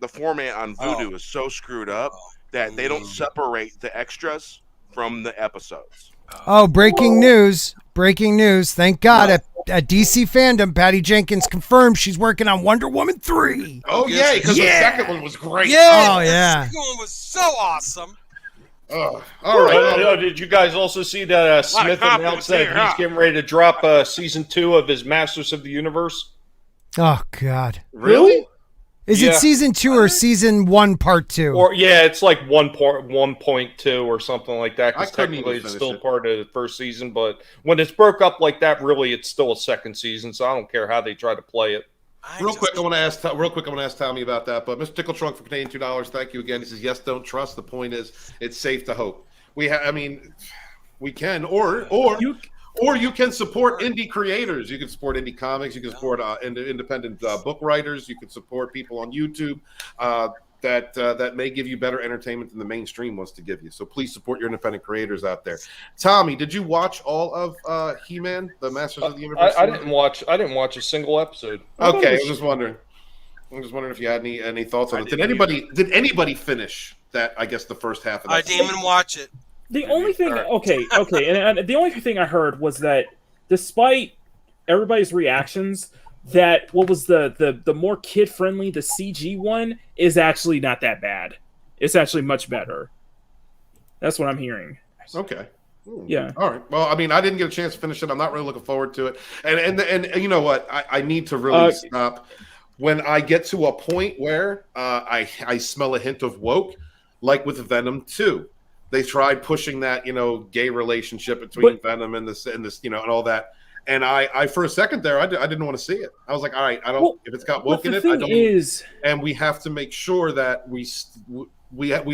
K: on Voodoo is so screwed up that they don't separate the extras from the episodes.
H: Oh, breaking news. Breaking news. Thank God. At DC Fandom, Patty Jenkins confirmed she's working on Wonder Woman 3.
C: Oh, yeah, because the second one was great.
E: Yeah.
H: Oh, yeah.
E: The second one was so awesome.
C: Oh, all right.
D: Did you guys also see that Smith announced that he's getting ready to drop season 2 of his Masters of the Universe?
H: Oh, God.
C: Really?
H: Is it season 2 or season 1 part 2?
D: Or it's like 1.2 or something like that. Because technically it's still part of the first season, but when it's broke up like that, really it's still a second season. So I don't care how they try to play it.
C: Real quick, I want to ask Tommy about that. But Mr. Tickle Trunk for Canadian $2, thank you again. He says, "Yes, don't trust." The point is, it's safe to hope. We can, or you can support indie creators. You can support indie comics. You can support independent book writers. You can support people on YouTube. that may give you better entertainment than the mainstream wants to give you. So please support your independent creators out there. Tommy, did you watch all of He-Man, the Masters of the Universe?
D: I didn't watch a single episode.
C: Okay, I was just wondering. I'm just wondering if you had any thoughts on it. Did anybody finish that? I guess the first half of that.
E: I didn't even watch it.
F: The only thing, okay, and the only thing I heard was that despite everybody's reactions, that what was the more kid friendly, the CG one is actually not that bad. It's actually much better. That's what I'm hearing.
C: Okay.
F: Yeah.
C: All right. Well, I mean, I didn't get a chance to finish it. I'm not really looking forward to it. And you know what? I need to really stop. When I get to a point where I smell a hint of woke, like with Venom 2, they tried pushing that gay relationship between Venom and this and all that, and I for a second there I didn't want to see it. I was like, all right, I don't. Well, if it's got woke in it, I don't. And we have to make sure that we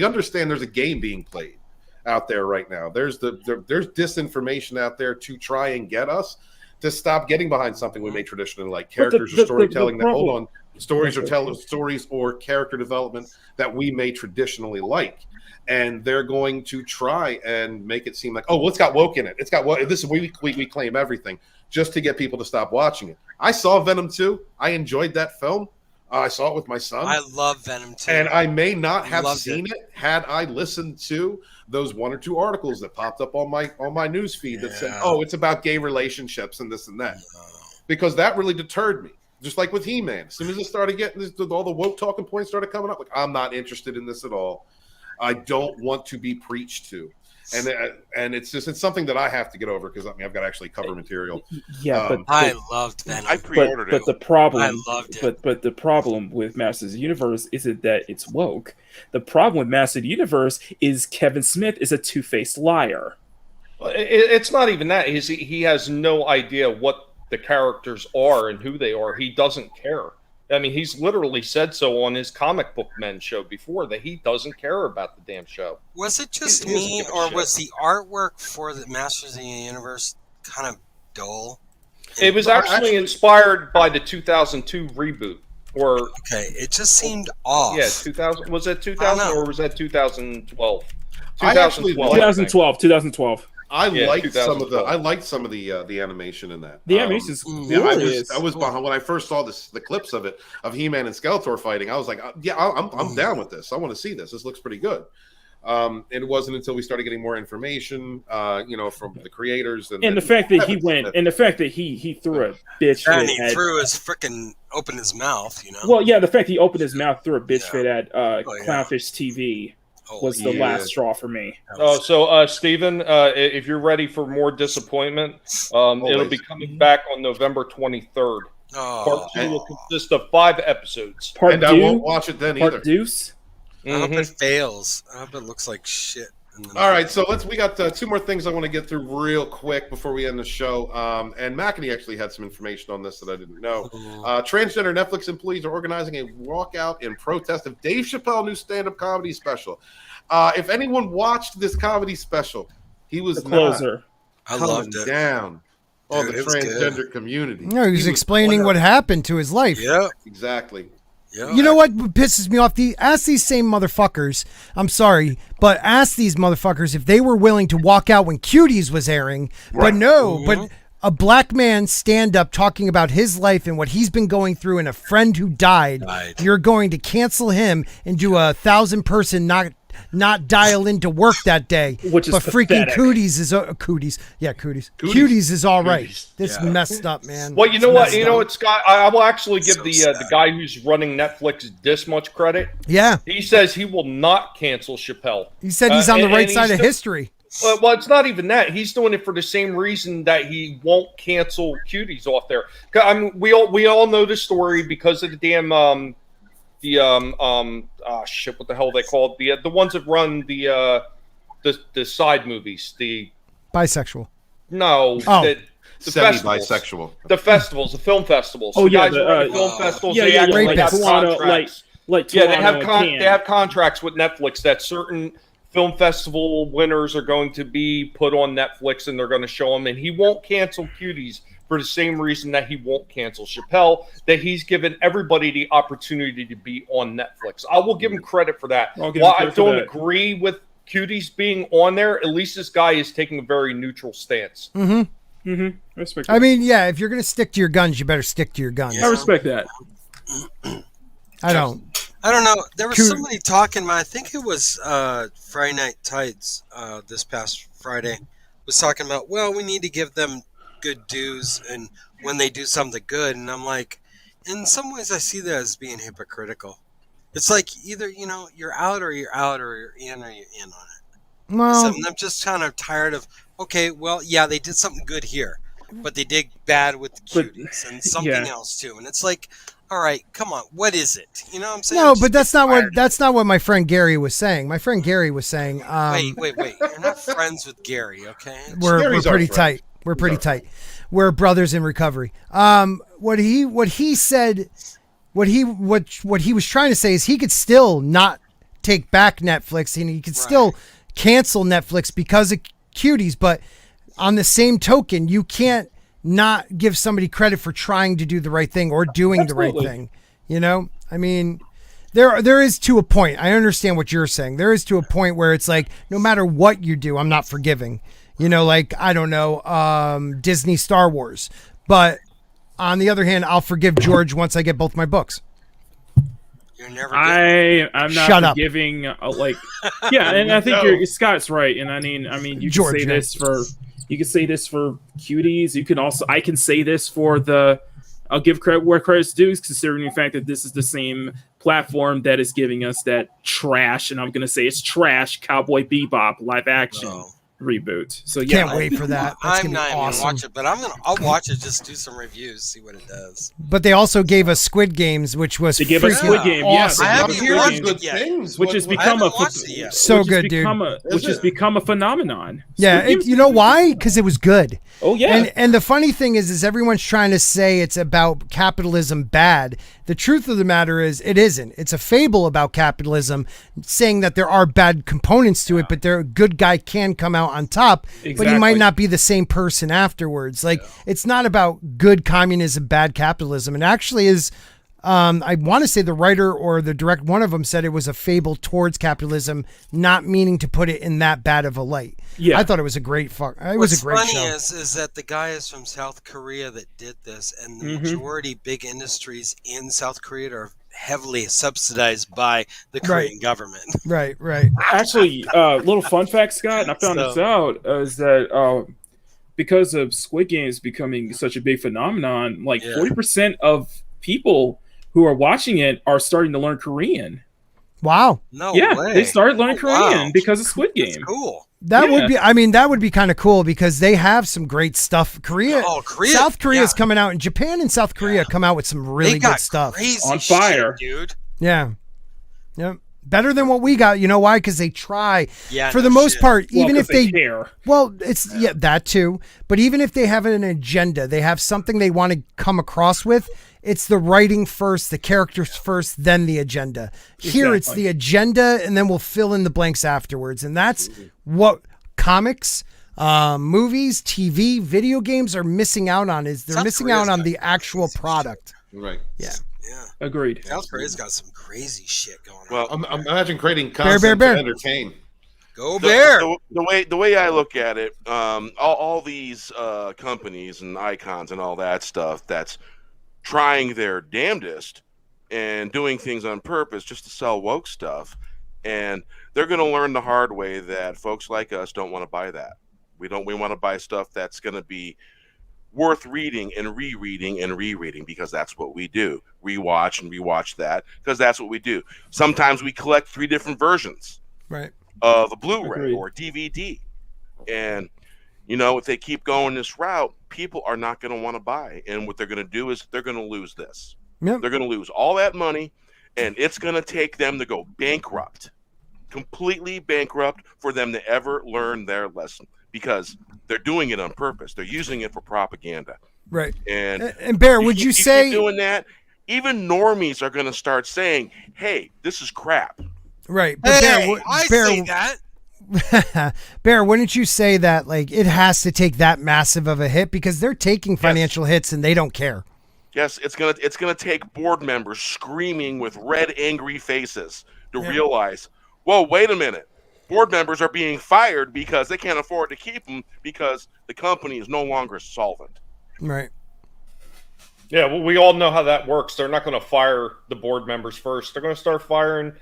C: understand there's a game being played out there right now. There's disinformation out there to try and get us to stop getting behind something we may traditionally like. Characters or storytelling stories or character development that we may traditionally like. And they're going to try and make it seem like, oh, well, it's got woke in it. It's got woke. This is we claim everything just to get people to stop watching it. I saw Venom 2. I enjoyed that film. I saw it with my son.
E: I love Venom 2.
C: And I may not have seen it had I listened to those one or two articles that popped up on my news feed that said, oh, it's about gay relationships and this and that. Because that really deterred me. Just like with He-Man. As soon as it started getting all the woke talking points started coming up, like, I'm not interested in this at all. I don't want to be preached to. And it's something that I have to get over because I've got actually cover material.
F: Yeah, but
E: I loved Venom.
K: I pre-ordered it.
F: But the problem,
E: I loved it.
F: But the problem with Masters of the Universe isn't that it's woke. The problem with Masters of the Universe is Kevin Smith is a two-faced liar.
D: It's not even that. He has no idea what the characters are and who they are. He doesn't care. I mean, he's literally said so on his Comic Book Men show before that he doesn't care about the damn show.
E: Was it just me, or was the artwork for the Masters of the Universe kind of dull?
D: It was actually inspired by the 2002 reboot.
E: Okay, it just seemed off.
D: Yeah, 2000. Was that 2000 or was that 2012?
F: 2012.
C: I liked some of the animation in that.
F: The animation is
C: I was behind when I first saw the clips of He-Man and Skeletor fighting. I was like, I'm down with this. I want to see this. This looks pretty good. It wasn't until we started getting more information, from the creators and
F: the fact that he threw a bitch.
E: And he opened his mouth.
F: Well, yeah, the fact he opened his mouth, threw a bitch fit at Clownfish TV. Was the last straw for me.
D: So Steven, if you're ready for more disappointment, it'll be coming back on November 23rd. Part 2 will consist of 5 episodes.
C: I won't watch it then either.
F: Part deuce?
E: I hope it fails. I hope it looks like shit.
C: All right, so we got 2 more things I want to get through real quick before we end the show. And McAnee actually had some information on this that I didn't know. Transgender Netflix employees are organizing a walkout in protest of Dave Chappelle's new stand-up comedy special. If anyone watched this comedy special, he was
F: the closer.
E: I loved it.
C: Down on the transgender community.
H: No, he was explaining what happened to his life.
E: Yeah,
C: exactly.
E: Yeah.
H: You know what pisses me off? Ask these same motherfuckers. I'm sorry, but ask these motherfuckers if they were willing to walk out when Cuties was airing. Right. But no, but a black man stand up talking about his life and what he's been going through and a friend who died. You're going to cancel him and do a 1,000-person not dial into work that day.
F: Which is
H: freaking Cuties is Cuties. Yeah, Cuties is all right. This messed up, man.
D: Well, you know what? You know what, Scott? I will actually give the guy who's running Netflix this much credit.
H: Yeah.
D: He says he will not cancel Chappelle.
H: He said he's on the right side of history.
D: Well, it's not even that. He's doing it for the same reason that he won't cancel Cuties off there. I mean, we all know the story because of the damn what the hell are they called? The ones that run the side movies, the
H: bisexual.
D: No, the
C: semi-bisexual.
D: The festivals, the film festivals.
F: Oh yeah,
D: the film festivals.
F: Yeah,
D: they actually have
F: contracts.
D: They have contracts with Netflix that certain film festival winners are going to be put on Netflix and they're going to show them. And he won't cancel Cuties for the same reason that he won't cancel Chappelle, that he's given everybody the opportunity to be on Netflix. I will give him credit for that. While I don't agree with Cuties being on there, at least this guy is taking a very neutral stance.
F: Respect that.
H: I mean, yeah, if you're going to stick to your guns, you better stick to your guns.
F: I respect that.
H: I don't.
E: I don't know. There was somebody talking about, I think it was Friday Night Tights this past Friday, was talking about, well, we need to give them good dues and when they do something good. And I'm like, in some ways I see that as being hypocritical. It's like either, you're out or you're out, or you're in on it.
H: Well,
E: So I'm just kind of tired of, okay, well, yeah, they did something good here, but they did bad with the Cuties and something else too. And it's like, all right, come on, what is it? You know what I'm saying?
H: No, but that's not what my friend Gary was saying. My friend Gary was saying,
E: wait. You're not friends with Gary, okay?
H: We're pretty tight. We're pretty tight. We're brothers in recovery. What he said, what he was trying to say is he could still not take back Netflix and he could still cancel Netflix because of Cuties, but on the same token, you can't not give somebody credit for trying to do the right thing or doing the right thing. I mean, there is to a point. I understand what you're saying. There is to a point where it's like, no matter what you do, I'm not forgiving. Like, I don't know, Disney Star Wars. But on the other hand, I'll forgive George once I get both my books.
E: You're never
F: I'm not
H: Shut up.
F: forgiving. And I think Scott's right. And I mean, you
H: George,
F: can say this for. You can say this for Cuties. You can also, I can say this for I'll give credit where credit's due, considering the fact that this is the same platform that is giving us that trash, and I'm going to say it's trash, Cowboy Bebop live action reboot. So yeah.
H: Can't wait for that. That's
E: I'm not
H: awesome.
E: gonna watch it, but I'll watch it, just do some reviews, see what it does.
H: But they also gave us Squid Games, which was
F: They gave us Squid Game,
H: awesome.
E: I haven't
C: I'm hearing
E: watched
C: good
E: it yet.
C: things.
F: Which has become a
H: So good, dude.
F: Which has become a phenomenon.
H: Yeah, you know why? Because it was good.
F: Oh yeah.
H: And the funny thing is everyone's trying to say it's about capitalism bad. The truth of the matter is it isn't. It's a fable about capitalism, saying that there are bad components to it, but a good guy can come out on top. But he might not be the same person afterwards. Like, it's not about good communism, bad capitalism. It actually is. I want to say the writer or the direct, one of them said it was a fable towards capitalism, not meaning to put it in that bad of a light. Yeah, I thought it was a great It was a great show.
E: What's funny is that the guy is from South Korea that did this, and the majority big industries in South Korea are heavily subsidized by the Korean government.
H: Right.
F: Actually, little fun fact, Scott, and I found this out, is that because of Squid Games becoming such a big phenomenon, like 40% of people who are watching it are starting to learn Korean.
H: Wow.
E: No
F: way. They started learning Korean because of Squid Game.
E: That's cool.
H: That would be kind of cool because they have some great stuff. Korea. South Korea is coming out, and Japan and South Korea come out with some really good stuff.
E: On fire, dude.
H: Yeah. Yep. Better than what we got. You know why? Because they try.
E: Yeah,
H: for the most part, even if they
F: care.
H: Well, it's that too. But even if they have an agenda, they have something they want to come across with. It's the writing first, the characters first, then the agenda. Here, it's the agenda, and then we'll fill in the blanks afterwards. And that's what comics, movies, TV, video games are missing out on. They're missing out on the actual product.
C: Right.
H: Yeah.
F: Agreed.
E: South Korea's got some crazy shit going on.
C: Well, imagine creating content to entertain.
E: Go Bear!
K: The way I look at it, all these companies and icons and all that stuff that's trying their damnedest and doing things on purpose just to sell woke stuff, and they're going to learn the hard way that folks like us don't want to buy that. We want to buy stuff that's going to be worth reading and rereading because that's what we do. Rewatch that because that's what we do. Sometimes we collect 3 different versions of a Blu-ray or DVD, and if they keep going this route, people are not going to want to buy. And what they're going to do is they're going to lose this. Yep. They're going to lose all that money, and it's going to take them to go bankrupt, completely bankrupt, for them to ever learn their lesson because they're doing it on purpose. They're using it for propaganda.
H: Right.
K: And
H: Bear, would you say
K: keep doing that? Even normies are going to start saying, "Hey, this is crap."
H: Right.
E: But Bear, I say that.
H: Bear, wouldn't you say that like it has to take that massive of a hit because they're taking financial hits and they don't care?
K: Yes, it's gonna take board members screaming with red, angry faces to realize, whoa, wait a minute. Board members are being fired because they can't afford to keep them because the company is no longer solvent.
H: Right.
D: Yeah, well, we all know how that works. They're not going to fire the board members first. They're going to start firing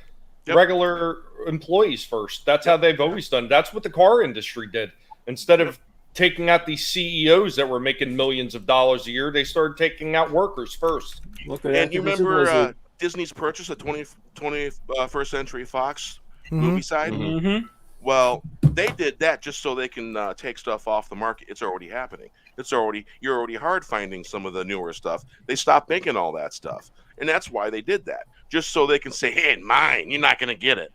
D: regular employees first. That's how they've always done. That's what the car industry did. Instead of taking out these CEOs that were making millions of dollars a year, they started taking out workers first.
K: And you remember Disney's purchase of 21st Century Fox movie side?
D: Mm-hmm.
K: Well, they did that just so they can take stuff off the market. It's already happening. You're already hard finding some of the newer stuff. They stopped making all that stuff, and that's why they did that. Just so they can say, "Hey, mine. You're not gonna get it."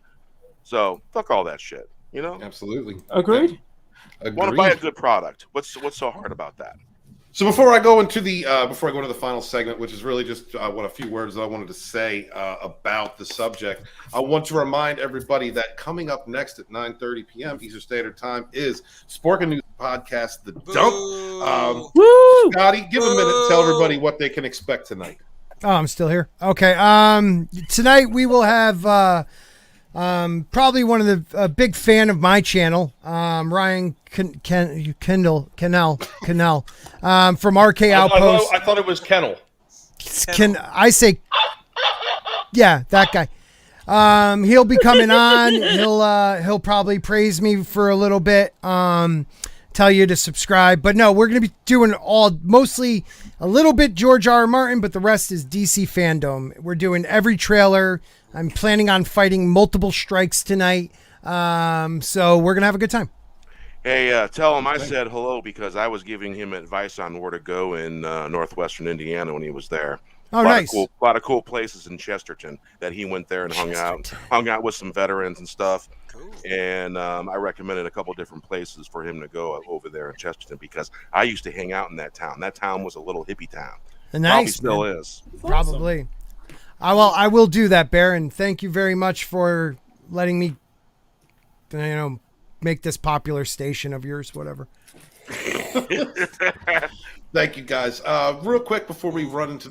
K: So fuck all that shit. You know?
C: Absolutely.
F: Agreed.
K: Want to buy a good product? What's so hard about that?
C: So before I go into the final segment, which is really just a few words that I wanted to say about the subject, I want to remind everybody that coming up next at 9:30 p.m. Eastern Standard Time is Sporking News Podcast, The Dump.
H: Woo!
C: Scotty, give a minute, tell everybody what they can expect tonight.
H: Oh, I'm still here. Okay. Tonight we will have probably one of the big fan of my channel, Ryan Kennel from RK Outpost.
D: I thought it was Kennel.
H: Can I say? Yeah, that guy. He'll be coming on. He'll probably praise me for a little bit. Tell you to subscribe, but no, we're gonna be doing mostly a little bit George R. R. Martin, but the rest is DC Fandom. We're doing every trailer. I'm planning on fighting multiple strikes tonight. So we're going to have a good time.
K: Hey, tell him I said hello because I was giving him advice on where to go in northwestern Indiana when he was there.
H: Oh, nice.
K: A lot of cool places in Chesterton that he went there and hung out with some veterans and stuff. Cool. And I recommended a couple different places for him to go over there in Chesterton because I used to hang out in that town. That town was a little hippie town.
H: Nice.
K: Probably still is.
H: Probably. I will do that, Bear, and thank you very much for letting me, make this popular station of yours, whatever.
C: Thank you, guys. Real quick before we run into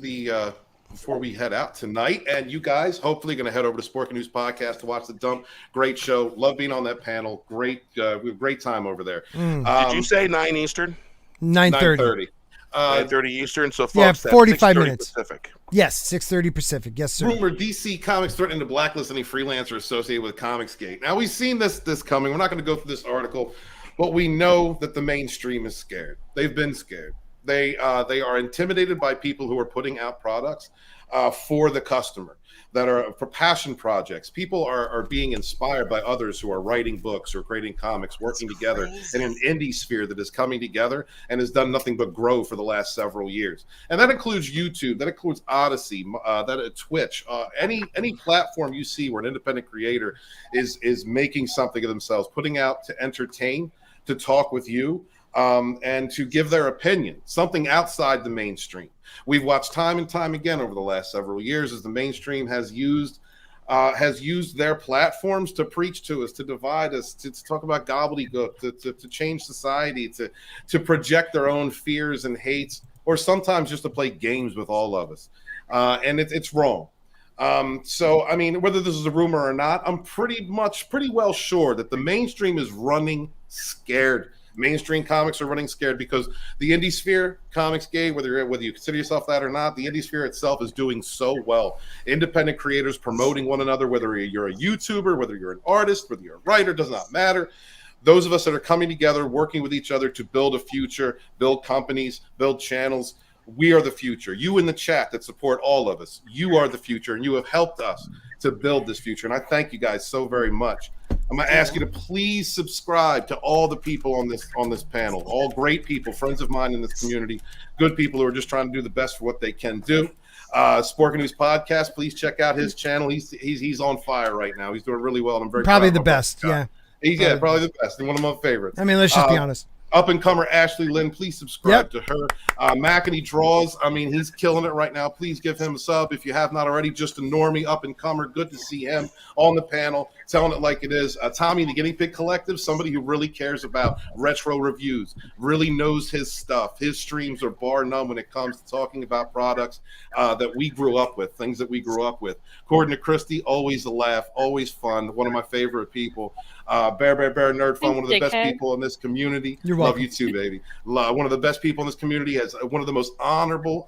C: before we head out tonight, and you guys hopefully going to head over to Sporking News Podcast to watch The Dump. Great show. Love being on that panel. Great, we have a great time over there.
K: Did you say 9 Eastern?
H: 9:30.
K: 9:30 Eastern, so folks,
H: yeah, 45 minutes.
K: Pacific.
H: Yes, 6:30 Pacific. Yes, sir.
C: Rumor: DC Comics threatening to blacklist any freelancer associated with Comicsgate. Now we've seen this coming. We're not going to go through this article, but we know that the mainstream is scared. They've been scared. They are intimidated by people who are putting out products for the customer, that are for passion projects. People are being inspired by others who are writing books or creating comics, working together in an indie sphere that is coming together and has done nothing but grow for the last several years. And that includes YouTube, that includes Odyssey, Twitch, any platform you see where an independent creator is making something of themselves, putting out to entertain, to talk with you, and to give their opinion, something outside the mainstream. We've watched time and time again over the last several years as the mainstream has used their platforms to preach to us, to divide us, to talk about gobbledygook, to change society, to project their own fears and hates, or sometimes just to play games with all of us. And it's wrong. So, I mean, whether this is a rumor or not, I'm pretty well sure that the mainstream is running scared. Mainstream comics are running scared because the indie sphere, Comicsgate, whether you consider yourself that or not, the indie sphere itself is doing so well. Independent creators promoting one another, whether you're a YouTuber, whether you're an artist, whether you're a writer, does not matter. Those of us that are coming together, working with each other to build a future, build companies, build channels, we are the future. You in the chat that support all of us, you are the future, and you have helped us to build this future. And I thank you guys so very much. I'm going to ask you to please subscribe to all the people on this panel, all great people, friends of mine in this community, good people who are just trying to do the best for what they can do. Sporking News Podcast, please check out his channel. He's on fire right now. He's doing really well, and I'm very
H: probably
C: proud
H: the
C: of
H: best.
C: him.
H: Yeah,
C: probably the best, and one of my favorites.
H: I mean, let's just be honest.
C: Up and comer Ashley-Lynn, please subscribe to her. Mackany Draws, I mean, he's killing it right now. Please give him a sub if you have not already. Just a normie up and comer. Good to see him on the panel, telling it like it is. Tommy, the Guinea Pig Collective, somebody who really cares about retro reviews, really knows his stuff. His streams are bar none when it comes to talking about products that we grew up with, things that we grew up with. Gordon to Christie, always a laugh, always fun. One of my favorite people. BearBear Nerd Fun, one of the best people in this community.
H: You're welcome.
C: Love you too, baby. One of the best people in this community, has one of the most honorable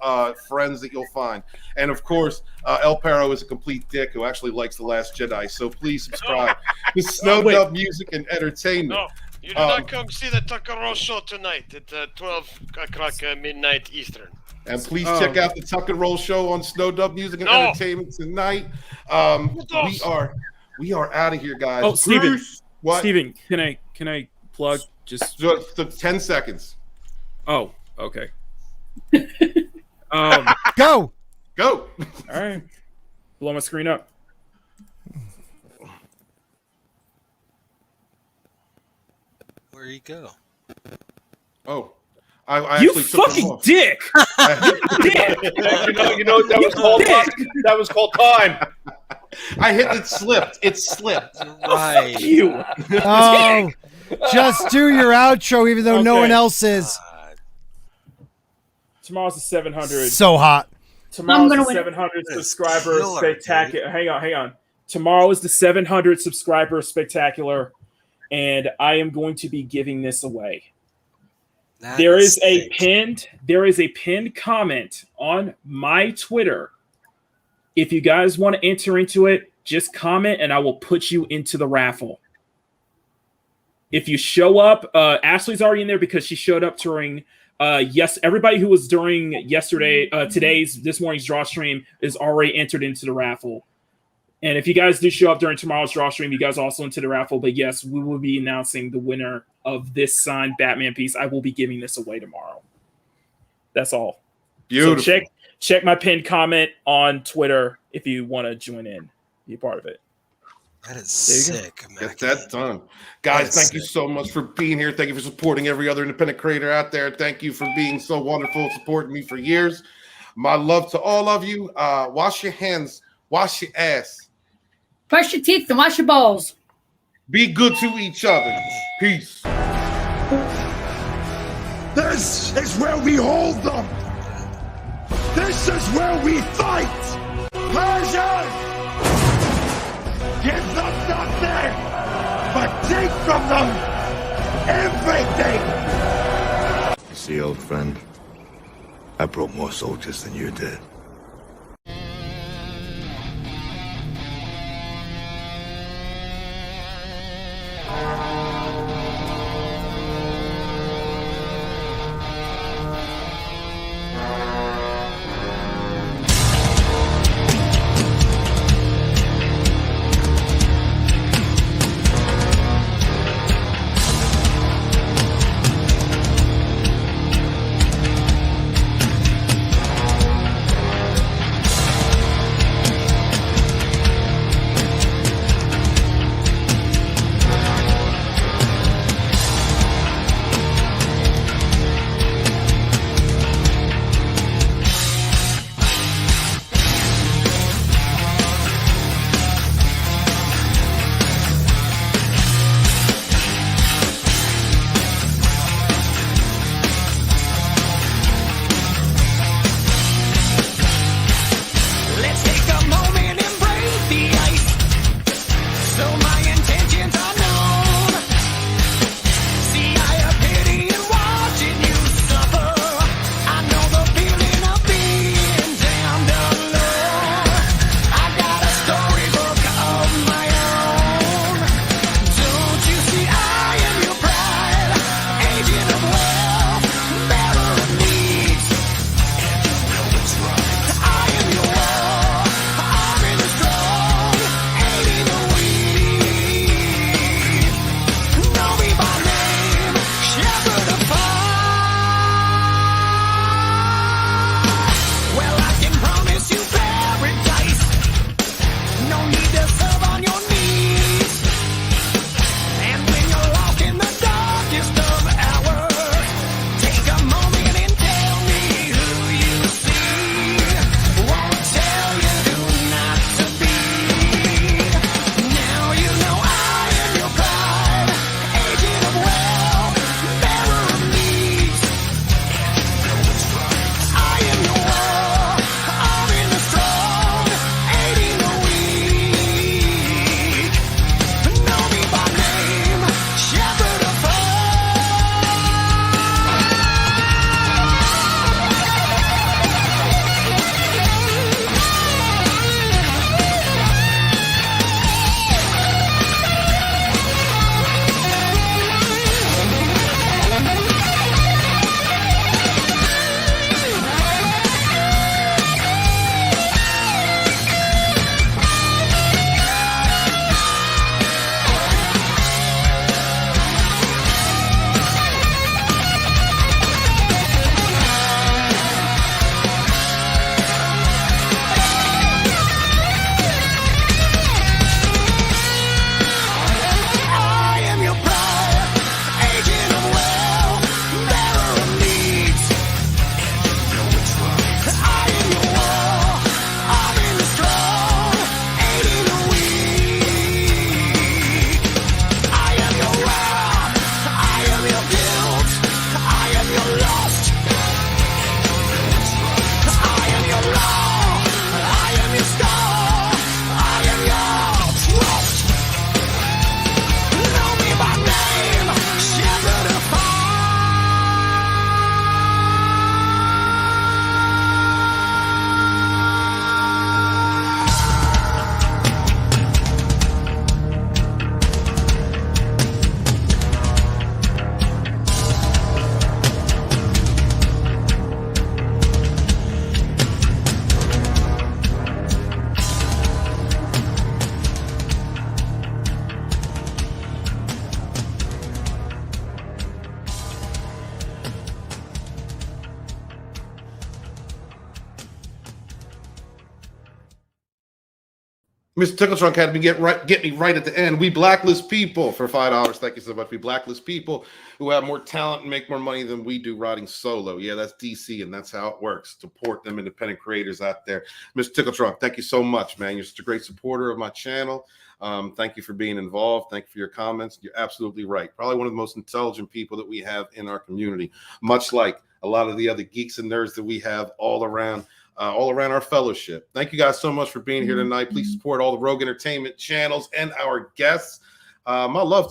C: friends that you'll find. And of course, El Perro is a complete dick who actually likes The Last Jedi. So please subscribe to Snow Dub Music and Entertainment.
J: No, you do not come see the Tucker Roll show tonight at 12 o'clock midnight Eastern.
C: And please check out the Tuck and Roll show on Snow Dub Music and Entertainment tonight. We are out of here, guys.
F: Oh, Steven.
C: Bruce, what?
F: Steven, can I plug just
C: 10 seconds?
F: Oh, okay.
H: Go.
C: All
F: right. Blow my screen up.
E: Where'd he go?
C: Oh. I
F: you
C: actually took him
F: fucking
C: off.
F: dick!
D: you know that was called time. That was called time.
C: I hit it. Slipped. It slipped.
E: Right.
F: Fuck you.
H: Oh, just do your outro, even though no one else is.
F: Tomorrow's the 700.
H: So hot.
F: Tomorrow's the 700 subscriber spectacular. Hang on. Tomorrow is the 700 subscriber spectacular, and I am going to be giving this away. There is a pinned comment on my Twitter. If you guys want to enter into it, just comment and I will put you into the raffle. If you show up, Ashley's already in there because she showed up during everybody who was during this morning's draw stream is already entered into the raffle. And if you guys do show up during tomorrow's draw stream, you guys also into the raffle. But yes, we will be announcing the winner of this signed Batman piece. I will be giving this away tomorrow. That's all.
C: Beautiful.
F: So check my pinned comment on Twitter if you want to join in, be a part of it.
E: That is sick, man.
C: Get that done. Guys, thank you so much for being here. Thank you for supporting every other independent creator out there. Thank you for being so wonderful, supporting me for years. My love to all of you. Wash your hands. Wash your ass.
G: Brush your teeth and wash your balls.
C: Be good to each other. Peace.
A: This is where we hold them. This is where we fight. Persian! Give them nothing, but take from them everything.
B: You see, old friend, I brought more soldiers than you did.
C: Mr. Tickletrunk had me get me right at the end. We blacklist people for $5. Thank you so much. We blacklist people who have more talent and make more money than we do riding solo. Yeah, that's DC, and that's how it works. Support them independent creators out there. Mr. Tickletrunk, thank you so much, man. You're such a great supporter of my channel. Thank you for being involved. Thank you for your comments. You're absolutely right. Probably one of the most intelligent people that we have in our community, much like a lot of the other geeks and nerds that we have all around our fellowship. Thank you guys so much for being here tonight. Please support all the Rogue Entertainment channels and our guests. My love